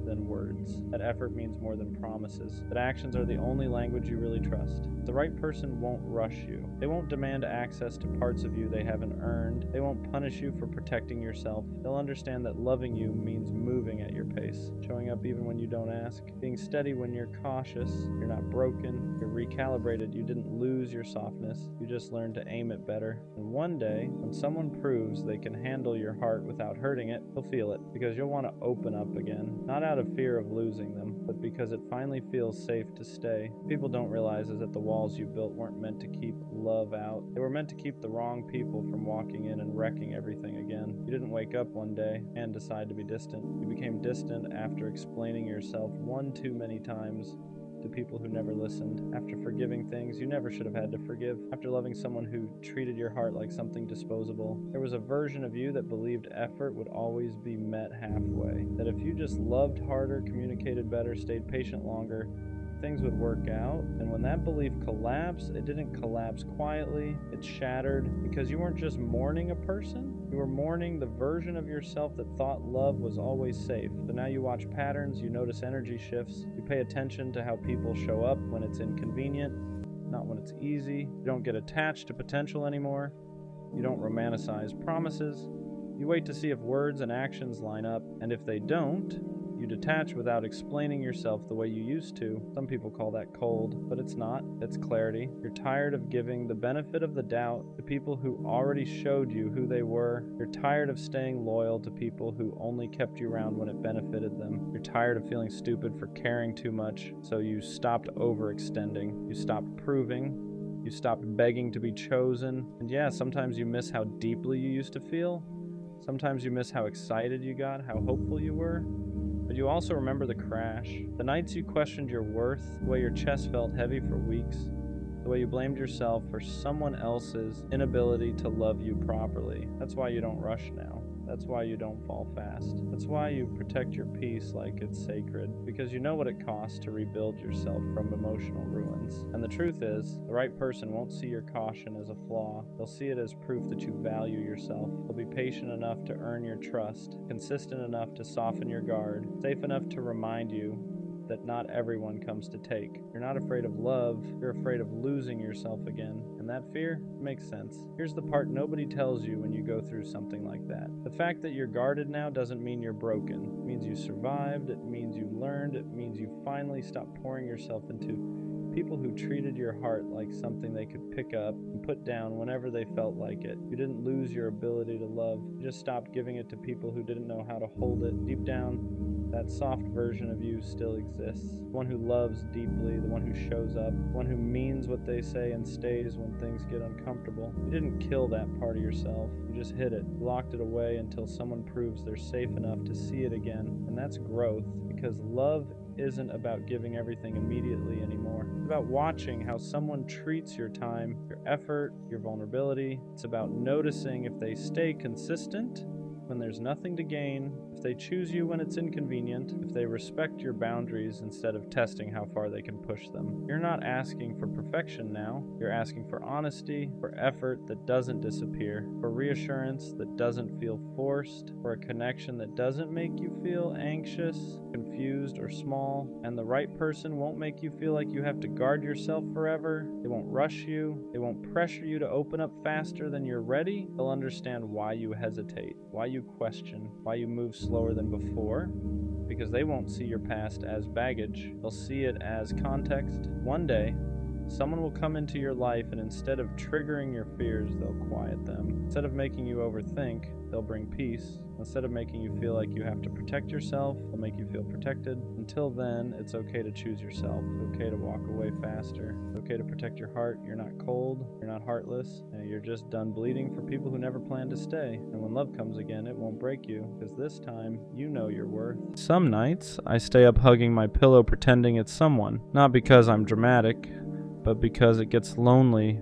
than words. That effort means more than promises. That actions are the only language you really trust. The right person won't rush you. They won't demand access to parts of you they haven't earned. They won't punish you for protecting yourself. They'll understand that loving you means moving at your pace, showing up even when you don't ask, being steady when you're cautious. You're not broken. You're recalibrated. You didn't lose your softness. You just learned to aim it better. And one day, when someone proves they can handle your heart without hurting it, you'll feel it, because you'll want to open up again. Not out out of fear of losing them, but because it finally feels safe to stay. What people don't realize is that the walls you built weren't meant to keep love out. They were meant to keep the wrong people from walking in and wrecking everything again. You didn't wake up one day and decide to be distant. You became distant after explaining yourself one too many times to people who never listened, after forgiving things you never should have had to forgive, after loving someone who treated your heart like something disposable. There was a version of you that believed effort would always be met halfway, that if you just loved harder, communicated better, stayed patient longer, things would work out. And when that belief collapsed, it didn't collapse quietly, it shattered, because you weren't just mourning a person, you were mourning the version of yourself that thought love was always safe. So now you watch patterns, you notice energy shifts, you pay attention to how people show up when it's inconvenient, not when it's easy. You don't get attached to potential anymore. You don't romanticize promises. You wait to see if words and actions line up, and if they don't, you detach without explaining yourself the way you used to. Some people call that cold, but it's not. It's clarity. You're tired of giving the benefit of the doubt to people who already showed you who they were. You're tired of staying loyal to people who only kept you around when it benefited them. You're tired of feeling stupid for caring too much, so you stopped overextending. You stopped proving. You stopped begging to be chosen. And yeah, sometimes you miss how deeply you used to feel. Sometimes you miss how excited you got, how hopeful you were. But you also remember the crash, the nights you questioned your worth, the way your chest felt heavy for weeks, the way you blamed yourself for someone else's inability to love you properly. That's why you don't rush now. That's why you don't fall fast. That's why you protect your peace like it's sacred, because you know what it costs to rebuild yourself from emotional ruins. And the truth is, the right person won't see your caution as a flaw. They'll see it as proof that you value yourself. They'll be patient enough to earn your trust, consistent enough to soften your guard, safe enough to remind you that not everyone comes to take. You're not afraid of love, you're afraid of losing yourself again. And that fear makes sense. Here's the part nobody tells you when you go through something like that. The fact that you're guarded now doesn't mean you're broken. It means you survived, it means you learned, it means you finally stopped pouring yourself into people who treated your heart like something they could pick up and put down whenever they felt like it. You didn't lose your ability to love. You just stopped giving it to people who didn't know how to hold it. Deep down, that soft version of you still exists. The one who loves deeply, the one who shows up, the one who means what they say and stays when things get uncomfortable. You didn't kill that part of yourself. You just hid it. You locked it away until someone proves they're safe enough to see it again. And that's growth, because love isn't about giving everything immediately anymore. It's about watching how someone treats your time, your effort, your vulnerability. It's about noticing if they stay consistent when there's nothing to gain, if they choose you when it's inconvenient, if they respect your boundaries instead of testing how far they can push them. You're not asking for perfection now. You're asking for honesty, for effort that doesn't disappear, for reassurance that doesn't feel forced, for a connection that doesn't make you feel anxious, confused, or small. And the right person won't make you feel like you have to guard yourself forever. They won't rush you. They won't pressure you to open up faster than you're ready. They'll understand why you hesitate, why you question, why you move slower than before, because they won't see your past as baggage. They'll see it as context. One day, someone will come into your life, and instead of triggering your fears, they'll quiet them. Instead of making you overthink, they'll bring peace. Instead of making you feel like you have to protect yourself, they'll make you feel protected. Until then, it's okay to choose yourself. It's okay to walk away faster. It's okay to protect your heart. You're not cold. You're not heartless. You're just done bleeding for people who never planned to stay. And when love comes again, it won't break you, because this time, you know your worth. Some nights, I stay up hugging my pillow pretending it's someone. Not because I'm dramatic, but because it gets lonely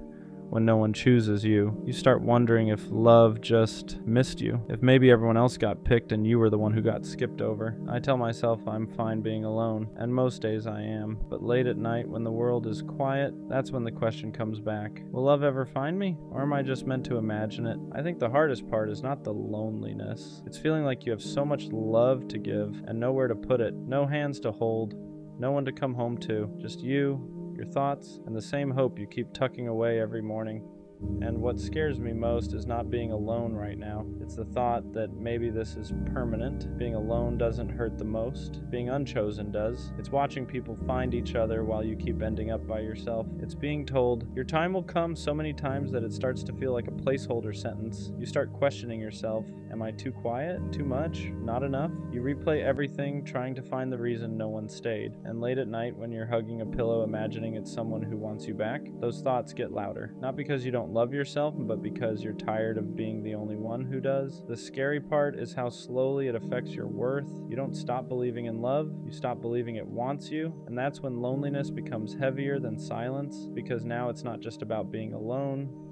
when no one chooses you. You start wondering if love just missed you, if maybe everyone else got picked and you were the one who got skipped over. I tell myself I'm fine being alone, and most days I am. But late at night, when the world is quiet, that's when the question comes back. Will love ever find me? Or am I just meant to imagine it? I think the hardest part is not the loneliness. It's feeling like you have so much love to give and nowhere to put it, no hands to hold, no one to come home to, just you, your thoughts, and the same hope you keep tucking away every morning. And what scares me most is not being alone right now. It's the thought that maybe this is permanent. Being alone doesn't hurt the most. Being unchosen does. It's watching people find each other while you keep ending up by yourself. It's being told, your time will come so many times that it starts to feel like a placeholder sentence. You start questioning yourself. Am I too quiet? Too much? Not enough? You replay everything, trying to find the reason no one stayed. And late at night, when you're hugging a pillow, imagining it's someone who wants you back, those thoughts get louder. Not because you don't love yourself, but because you're tired of being the only one who does. The scary part is how slowly it affects your worth. You don't stop believing in love, you stop believing it wants you, and that's when loneliness becomes heavier than silence, because now it's not just about being alone,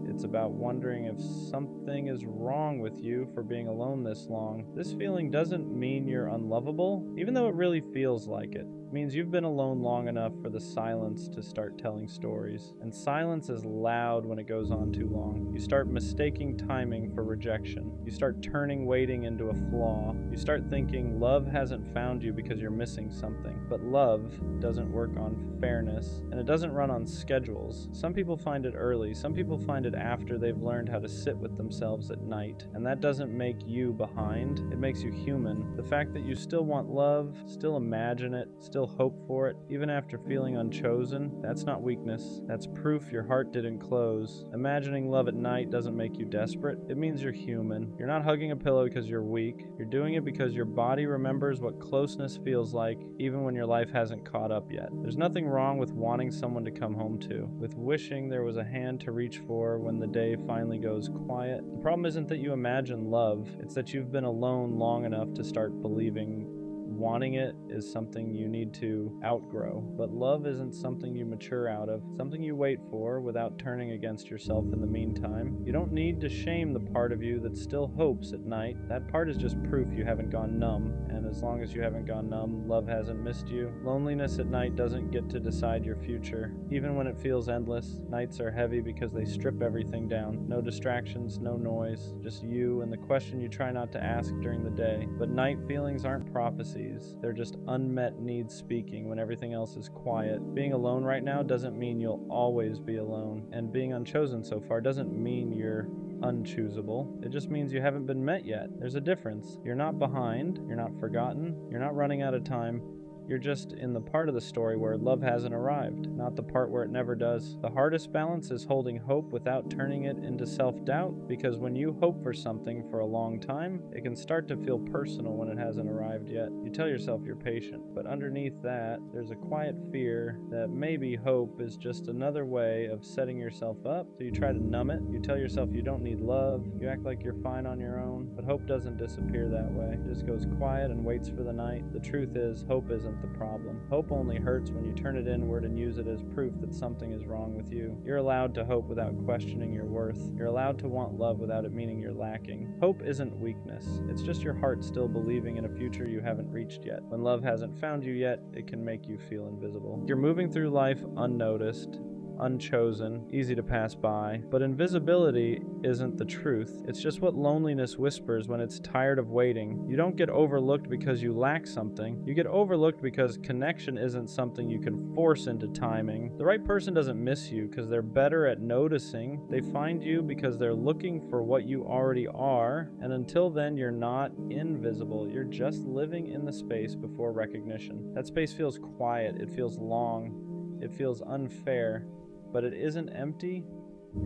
it's about wondering if something is wrong with you for being alone this long. This feeling doesn't mean you're unlovable, even though it really feels like it. It means you've been alone long enough for the silence to start telling stories. And silence is loud when it goes on too long. You start mistaking timing for rejection. You start turning waiting into a flaw. You start thinking love hasn't found you because you're missing something. But love doesn't work on fairness, and it doesn't run on schedules. Some people find it early, some people find it after they've learned how to sit with themselves at night. And that doesn't make you behind, it makes you human. The fact that you still want love, still imagine it, still hope for it, even after feeling unchosen, that's not weakness. That's proof your heart didn't close. Imagining love at night doesn't make you desperate. It means you're human. You're not hugging a pillow because you're weak. You're doing it because your body remembers what closeness feels like, even when your life hasn't caught up yet. There's nothing wrong with wanting someone to come home to, with wishing there was a hand to reach for when the day finally goes quiet. The problem isn't that you imagine love, it's that you've been alone long enough to start believing wanting it is something you need to outgrow. But love isn't something you mature out of, something you wait for without turning against yourself in the meantime. You don't need to shame the part of you that still hopes at night. That part is just proof you haven't gone numb, and as long as you haven't gone numb, love hasn't missed you. Loneliness at night doesn't get to decide your future. Even when it feels endless, nights are heavy because they strip everything down. No distractions, no noise, just you and the question you try not to ask during the day. But night feelings aren't prophecies. They're just unmet needs speaking when everything else is quiet. Being alone right now doesn't mean you'll always be alone, and being unchosen so far doesn't mean you're unchoosable. It just means you haven't been met yet. There's a difference. You're not behind, you're not forgotten, you're not running out of time. You're just in the part of the story where love hasn't arrived, not the part where it never does. The hardest balance is holding hope without turning it into self-doubt, because when you hope for something for a long time, it can start to feel personal when it hasn't arrived yet. You tell yourself you're patient, but underneath that, there's a quiet fear that maybe hope is just another way of setting yourself up, so you try to numb it. You tell yourself you don't need love, you act like you're fine on your own, but hope doesn't disappear that way. It just goes quiet and waits for the night. The truth is, hope isn't the problem. Hope only hurts when you turn it inward and use it as proof that something is wrong with you. You're allowed to hope without questioning your worth. You're allowed to want love without it meaning you're lacking. Hope isn't weakness. It's just your heart still believing in a future you haven't reached yet. When love hasn't found you yet, it can make you feel invisible. You're moving through life unnoticed, unchosen, easy to pass by, but invisibility isn't the truth. It's just what loneliness whispers when it's tired of waiting. You don't get overlooked because you lack something. You get overlooked because connection isn't something you can force into timing. The right person doesn't miss you because they're better at noticing. They find you because they're looking for what you already are, and until then, you're not invisible. You're just living in the space before recognition. That space feels quiet. It feels long. It feels unfair. But it isn't empty.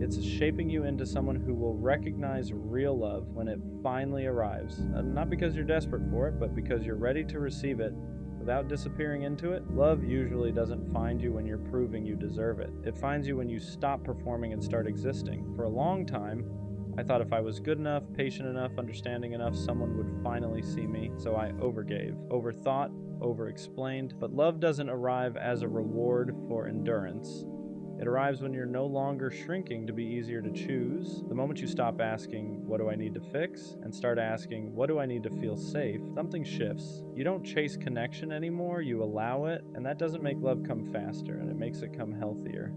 It's shaping you into someone who will recognize real love when it finally arrives. Not because you're desperate for it, but because you're ready to receive it without disappearing into it. Love usually doesn't find you when you're proving you deserve it. It finds you when you stop performing and start existing. For a long time, I thought if I was good enough, patient enough, understanding enough, someone would finally see me. So I overgave, overthought, over-explained. But love doesn't arrive as a reward for endurance. It arrives when you're no longer shrinking to be easier to choose. The moment you stop asking, what do I need to fix? And start asking, what do I need to feel safe? Something shifts. You don't chase connection anymore, you allow it, and that doesn't make love come faster, and it makes it come healthier.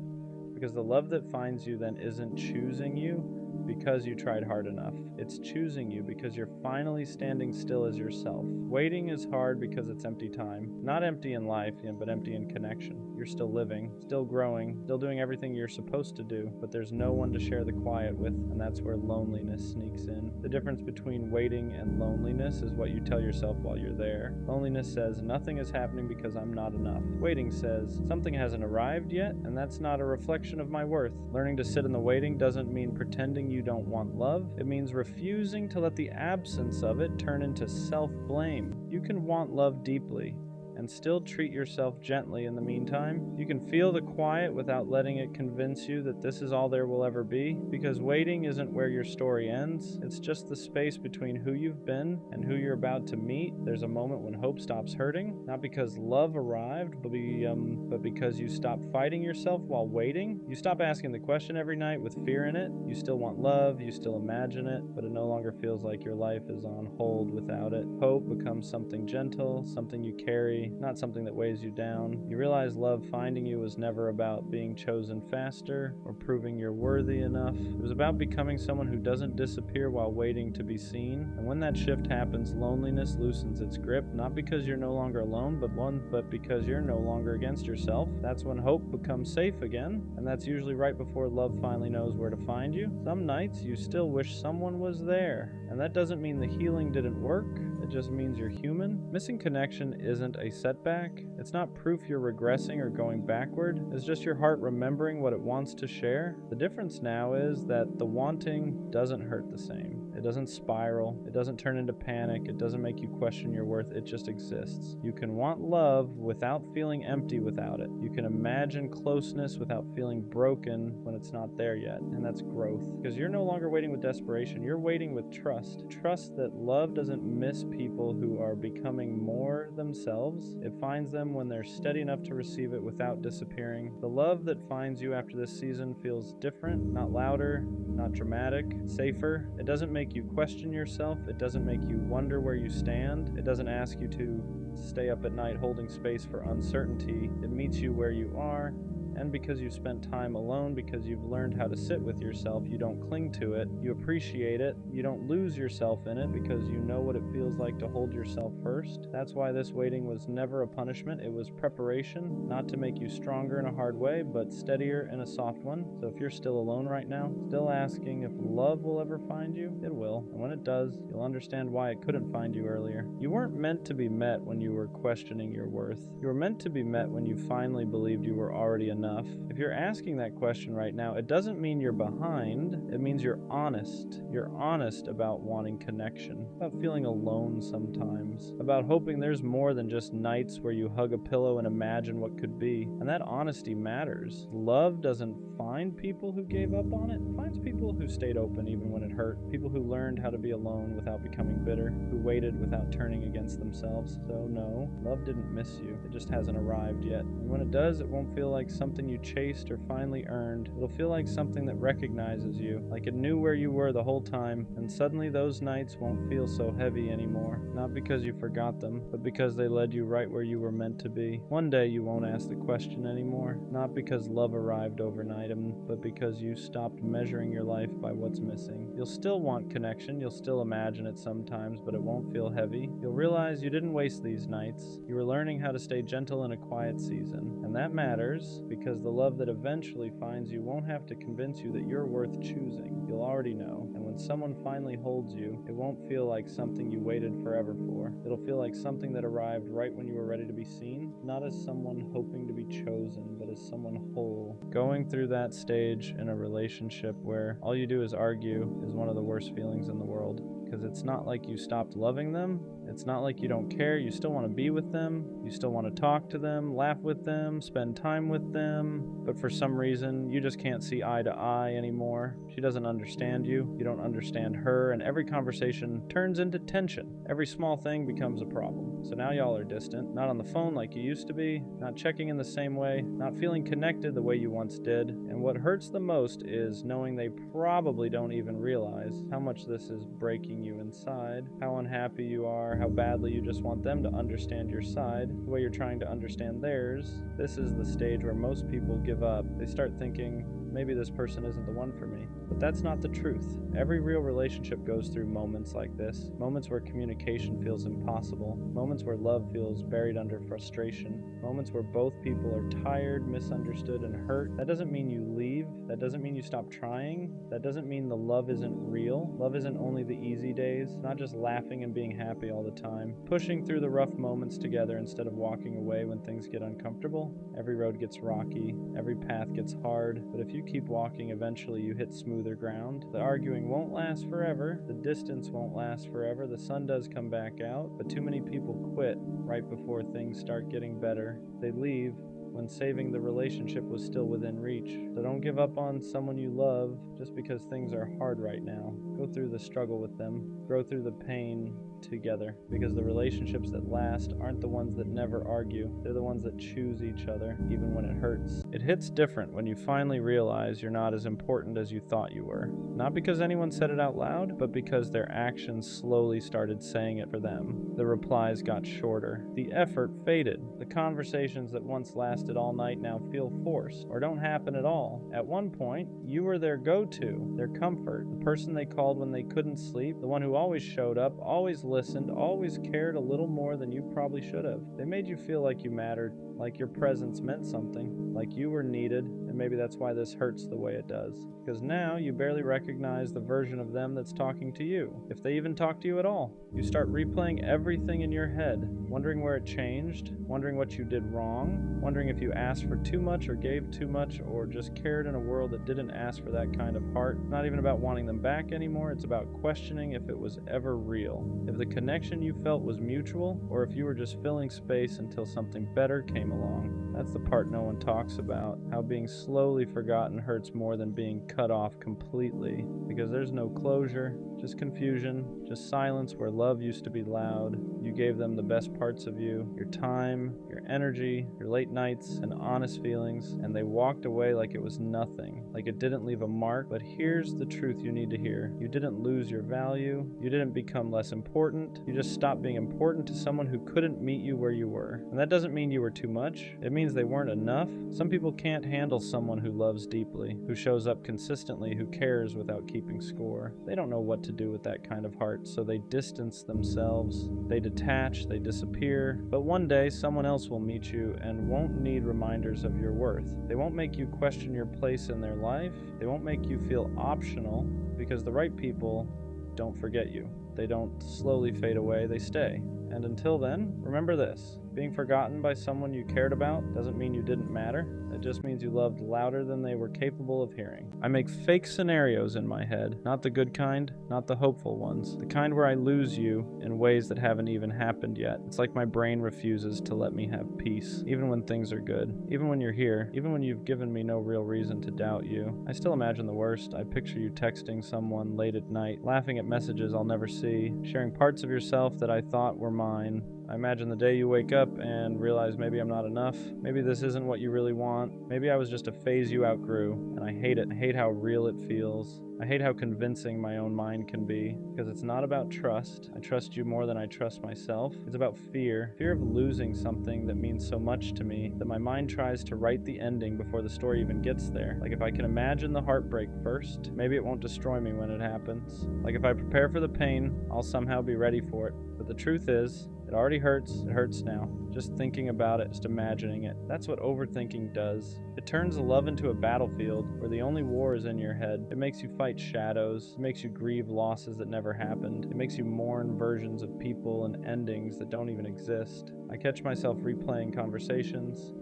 Because the love that finds you then isn't choosing you, because you tried hard enough. It's choosing you because you're finally standing still as yourself. Waiting is hard because it's empty time. Not empty in life, but empty in connection. You're still living, still growing, still doing everything you're supposed to do, but there's no one to share the quiet with, and that's where loneliness sneaks in. The difference between waiting and loneliness is what you tell yourself while you're there. Loneliness says, nothing is happening because I'm not enough. Waiting says, something hasn't arrived yet, and that's not a reflection of my worth. Learning to sit in the waiting doesn't mean pretending you don't want love. It means refusing to let the absence of it turn into self-blame. You can want love deeply and still treat yourself gently in the meantime. You can feel the quiet without letting it convince you that this is all there will ever be, because waiting isn't where your story ends. It's just the space between who you've been and who you're about to meet. There's a moment when hope stops hurting, not because love arrived, but because you stop fighting yourself while waiting. You stop asking the question every night with fear in it. You still want love, you still imagine it, but it no longer feels like your life is on hold without it. Hope becomes something gentle, something you carry, not something that weighs you down. You realize love finding you was never about being chosen faster or proving you're worthy enough. It was about becoming someone who doesn't disappear while waiting to be seen. And when that shift happens, loneliness loosens its grip, not because you're no longer alone, but because you're no longer against yourself. That's when hope becomes safe again, and that's usually right before love finally knows where to find you. Some nights you still wish someone was there, and that doesn't mean the healing didn't work. It just means you're human. Missing connection isn't a setback. It's not proof you're regressing or going backward. It's just your heart remembering what it wants to share. The difference now is that the wanting doesn't hurt the same. It doesn't spiral. It doesn't turn into panic. It doesn't make you question your worth. It just exists. You can want love without feeling empty without it. You can imagine closeness without feeling broken when it's not there yet. And that's growth. Because you're no longer waiting with desperation. You're waiting with trust. Trust that love doesn't miss people who are becoming more themselves. It finds them when they're steady enough to receive it without disappearing. The love that finds you after this season feels different, not louder, not dramatic, safer. It doesn't make you question yourself. It doesn't make you wonder where you stand. It doesn't ask you to stay up at night holding space for uncertainty. It meets you where you are. And because you've spent time alone, because you've learned how to sit with yourself, you don't cling to it, you appreciate it, you don't lose yourself in it because you know what it feels like to hold yourself first. That's why this waiting was never a punishment, it was preparation, not to make you stronger in a hard way, but steadier in a soft one. So if you're still alone right now, still asking if love will ever find you, it will. And when it does, you'll understand why it couldn't find you earlier. You weren't meant to be met when you were questioning your worth. You were meant to be met when you finally believed you were already enough. If you're asking that question right now, it doesn't mean you're behind. It means you're honest. You're honest about wanting connection, about feeling alone sometimes, about hoping there's more than just nights where you hug a pillow and imagine what could be. And that honesty matters. Love doesn't find people who gave up on it. It finds people who stayed open even when it hurt. People who learned how to be alone without becoming bitter, who waited without turning against themselves. So no, love didn't miss you. It just hasn't arrived yet. And when it does, it won't feel like something you chased or finally earned. It'll feel like something that recognizes you, like it knew where you were the whole time, and suddenly those nights won't feel so heavy anymore. Not because you forgot them, but because they led you right where you were meant to be. One day you won't ask the question anymore, not because love arrived overnight, but because you stopped measuring your life by what's missing. You'll still want connection, you'll still imagine it sometimes, but it won't feel heavy. You'll realize you didn't waste these nights. You were learning how to stay gentle in a quiet season, and that matters because the love that eventually finds you won't have to convince you that you're worth choosing. You'll already know. And when someone finally holds you, it won't feel like something you waited forever for. It'll feel like something that arrived right when you were ready to be seen, not as someone hoping to be chosen, but as someone whole. Going through that stage in a relationship where all you do is argue is one of the worst feelings in the world. Because it's not like you stopped loving them. It's not like you don't care. You still want to be with them. You still want to talk to them, laugh with them, spend time with them. But for some reason, you just can't see eye to eye anymore. She doesn't understand you. You don't understand her. And every conversation turns into tension. Every small thing becomes a problem. So now y'all are distant. Not on the phone like you used to be. Not checking in the same way. Not feeling connected the way you once did. And what hurts the most is knowing they probably don't even realize how much this is breaking you inside. How unhappy you are. How badly you just want them to understand your side, the way you're trying to understand theirs. This is the stage where most people give up. They start thinking, maybe this person isn't the one for me. But that's not the truth. Every real relationship goes through moments like this, moments where communication feels impossible, moments where love feels buried under frustration, moments where both people are tired, misunderstood, and hurt. That doesn't mean you leave. That doesn't mean you stop trying. That doesn't mean the love isn't real. Love isn't only the easy days, not just laughing and being happy all the time. Pushing through the rough moments together instead of walking away when things get uncomfortable. Every road gets rocky, every path gets hard, but if you keep walking, eventually you hit smoother ground. The arguing won't last forever, the distance won't last forever, the sun does come back out, but too many people quit right before things start getting better. They leave when saving the relationship was still within reach. So don't give up on someone you love just because things are hard right now. Go through the struggle with them, grow through the pain together, because the relationships that last aren't the ones that never argue. They're the ones that choose each other, even when it hurts. It hits different when you finally realize you're not as important as you thought you were. Not because anyone said it out loud, but because their actions slowly started saying it for them. The replies got shorter. The effort faded. The conversations that once lasted all night now feel forced, or don't happen at all. At one point, you were their go-to, their comfort, the person they called when they couldn't sleep, the one who always showed up, always listened, always cared a little more than you probably should have. They made you feel like you mattered, like your presence meant something, like you were needed, and maybe that's why this hurts the way it does. Because now you barely recognize the version of them that's talking to you, if they even talk to you at all. You start replaying everything in your head, wondering where it changed, wondering what you did wrong, wondering if you asked for too much or gave too much or just cared in a world that didn't ask for that kind of heart. It's not even about wanting them back anymore, it's about questioning if it was ever real, if the connection you felt was mutual, or if you were just filling space until something better came along. That's the part no one talks about, how being slowly forgotten hurts more than being cut off completely, because there's no closure, just confusion, just silence where love used to be loud. You gave them the best parts of you, your time, your energy, your late nights, and honest feelings, and they walked away like it was nothing, like it didn't leave a mark. But here's the truth you need to hear. You didn't lose your value, you didn't become less important, you just stopped being important to someone who couldn't meet you where you were. And that doesn't mean you were too much, it means they weren't enough. Some people can't handle someone who loves deeply, who shows up consistently, who cares without keeping score. They don't know what to do with that kind of heart, so they distance themselves, they detach, they disappear. But one day someone else will meet you and won't need reminders of your worth. They won't make you question your place in their life. They won't make you feel optional, because the right people don't forget you. They don't slowly fade away, they stay. And until then, remember this. Being forgotten by someone you cared about doesn't mean you didn't matter. It just means you loved louder than they were capable of hearing. I make fake scenarios in my head, not the good kind, not the hopeful ones, the kind where I lose you in ways that haven't even happened yet. It's like my brain refuses to let me have peace, even when things are good, even when you're here, even when you've given me no real reason to doubt you. I still imagine the worst. I picture you texting someone late at night, laughing at messages I'll never see, sharing parts of yourself that I thought were mine. I imagine the day you wake up and realize maybe I'm not enough, maybe this isn't what you really want, maybe I was just a phase you outgrew, and I hate it. I hate how real it feels. I hate how convincing my own mind can be, because it's not about trust. I trust you more than I trust myself. It's about fear of losing something that means so much to me that my mind tries to write the ending before the story even gets there. Like if I can imagine the heartbreak first, maybe it won't destroy me when it happens. Like if I prepare for the pain, I'll somehow be ready for it. But the truth is, it already hurts. It hurts now. Just thinking about it, just imagining it. That's what overthinking does. It turns love into a battlefield where the only war is in your head. It makes you fight shadows. It makes you grieve losses that never happened. It makes you mourn versions of people and endings that don't even exist. I catch myself replaying conversations,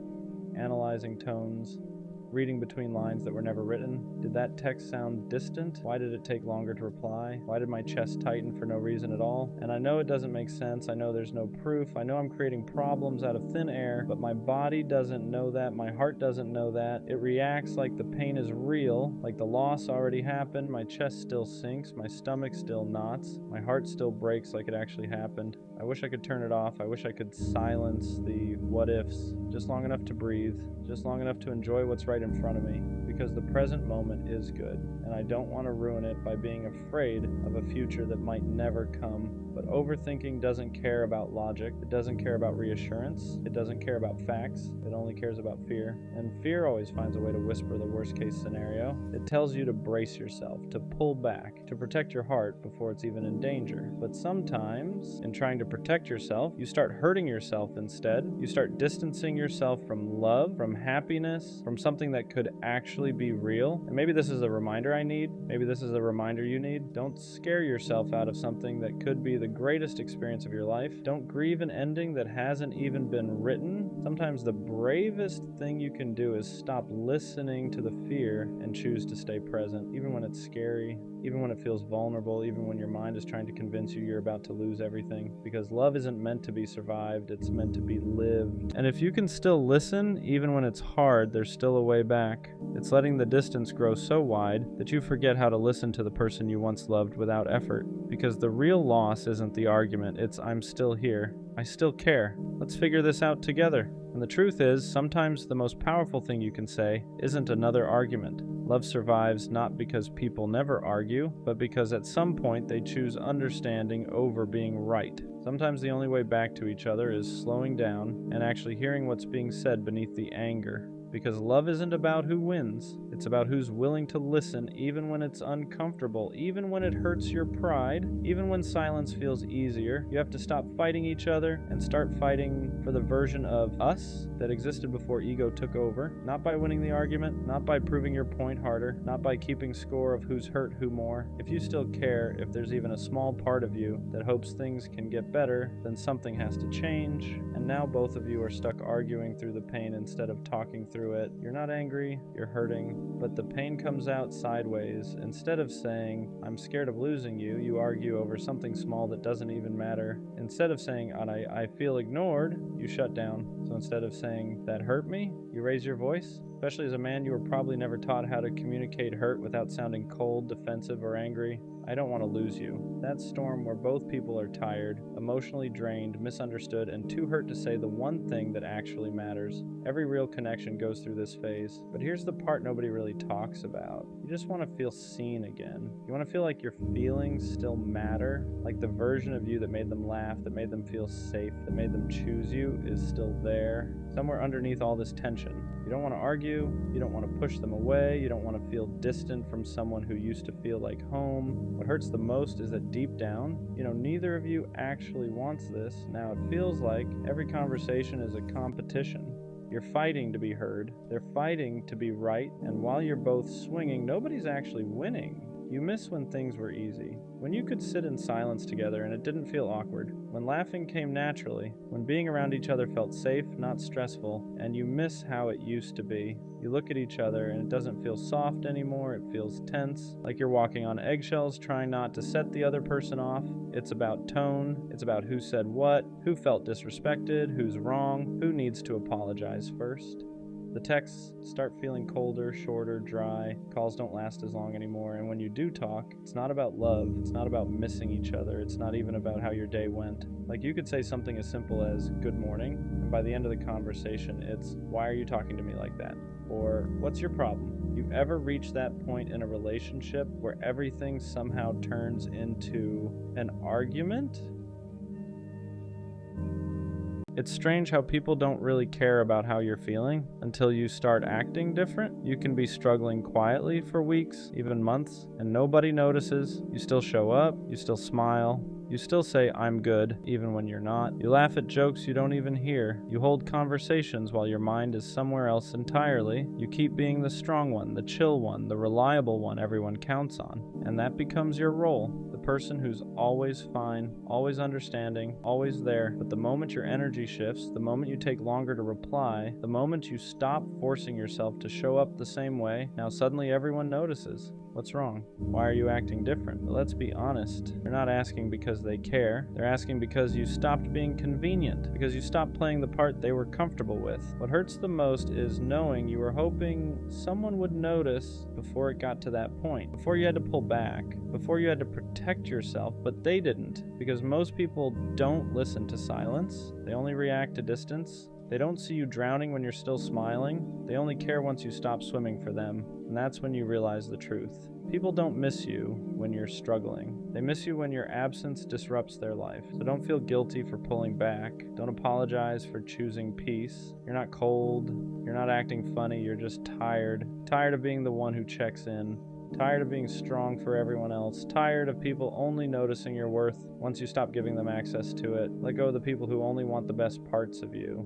analyzing tones, reading between lines that were never written. Did that text sound distant? Why did it take longer to reply? Why did my chest tighten for no reason at all? And I know it doesn't make sense. I know there's no proof. I know I'm creating problems out of thin air, but my body doesn't know that. My heart doesn't know that. It reacts like the pain is real, like the loss already happened. My chest still sinks. My stomach still knots. My heart still breaks like it actually happened. I wish I could turn it off. I wish I could silence the what ifs just long enough to breathe, just long enough to enjoy what's right in front of me. because the present moment is good, and I don't want to ruin it by being afraid of a future that might never come. But overthinking doesn't care about logic, it doesn't care about reassurance, it doesn't care about facts, it only cares about fear. And fear always finds a way to whisper the worst case scenario. It tells you to brace yourself, to pull back, to protect your heart before it's even in danger. But sometimes, in trying to protect yourself, you start hurting yourself instead. You start distancing yourself from love, from happiness, from something that could actually be real. And maybe this is a reminder I need, maybe this is a reminder you need. Don't scare yourself out of something that could be the greatest experience of your life. Don't grieve an ending that hasn't even been written. Sometimes the bravest thing you can do is stop listening to the fear and choose to stay present, even when it's scary, even when it feels vulnerable, even when your mind is trying to convince you you're about to lose everything. Because love isn't meant to be survived, it's meant to be lived. And if you can still listen, even when it's hard, there's still a way back. It's letting the distance grow so wide that you forget how to listen to the person you once loved without effort. Because the real loss isn't the argument, it's I'm still here. I still care. Let's figure this out together. And the truth is, sometimes the most powerful thing you can say isn't another argument. Love survives not because people never argue, but because at some point they choose understanding over being right. Sometimes the only way back to each other is slowing down and actually hearing what's being said beneath the anger. Because love isn't about who wins, it's about who's willing to listen even when it's uncomfortable, even when it hurts your pride, even when silence feels easier. You have to stop fighting each other and start fighting for the version of us that existed before ego took over. Not by winning the argument, not by proving your point harder, not by keeping score of who's hurt who more. If you still care, if there's even a small part of you that hopes things can get better, then something has to change. And now both of you are stuck arguing through the pain instead of talking through it. You're not angry, you're hurting, but the pain comes out sideways. Instead of saying, I'm scared of losing you, you argue over something small that doesn't even matter. Instead of saying, I feel ignored, you shut down. So instead of saying, that hurt me, you raise your voice. Especially as a man, you were probably never taught how to communicate hurt without sounding cold, defensive, or angry. I don't want to lose you. That storm where both people are tired, emotionally drained, misunderstood, and too hurt to say the one thing that actually matters. Every real connection goes through this phase. But here's the part nobody really talks about. You just want to feel seen again. You want to feel like your feelings still matter, like the version of you that made them laugh, that made them feel safe, that made them choose you is still there, somewhere underneath all this tension. You don't want to argue, you don't want to push them away, you don't want to feel distant from someone who used to feel like home. What hurts the most is that deep down, neither of you actually wants this. Now it feels like every conversation is a competition. You're fighting to be heard, they're fighting to be right, and while you're both swinging, nobody's actually winning. You miss when things were easy, when you could sit in silence together and it didn't feel awkward, when laughing came naturally, when being around each other felt safe, not stressful, and you miss how it used to be. You look at each other and it doesn't feel soft anymore, it feels tense, like you're walking on eggshells trying not to set the other person off. It's about tone, it's about who said what, who felt disrespected, who's wrong, who needs to apologize first. The texts start feeling colder, shorter, dry. Calls don't last as long anymore. And when you do talk, it's not about love. It's not about missing each other. It's not even about how your day went. Like you could say something as simple as, good morning. And by the end of the conversation, it's, why are you talking to me like that? Or, what's your problem? You ever reach that point in a relationship where everything somehow turns into an argument? It's strange how people don't really care about how you're feeling until you start acting different. You can be struggling quietly for weeks, even months, and nobody notices. You still show up, you still smile, you still say, I'm good, even when you're not. You laugh at jokes you don't even hear. You hold conversations while your mind is somewhere else entirely. You keep being the strong one, the chill one, the reliable one everyone counts on. And that becomes your role. The person who's always fine, always understanding, always there. But the moment your energy shifts, the moment you take longer to reply, the moment you stop forcing yourself to show up the same way, now suddenly everyone notices. What's wrong? Why are you acting different? But let's be honest. They're not asking because they care. They're asking because you stopped being convenient, because you stopped playing the part they were comfortable with. What hurts the most is knowing you were hoping someone would notice before it got to that point, before you had to pull back, before you had to protect yourself, but they didn't, because most people don't listen to silence. They only react to distance. They don't see you drowning when you're still smiling. They only care once you stop swimming for them, and that's when you realize the truth. People don't miss you when you're struggling. They miss you when your absence disrupts their life. So don't feel guilty for pulling back. Don't apologize for choosing peace. You're not cold. You're not acting funny. You're just tired. Tired of being the one who checks in. Tired of being strong for everyone else. Tired of people only noticing your worth once you stop giving them access to it. Let go of the people who only want the best parts of you.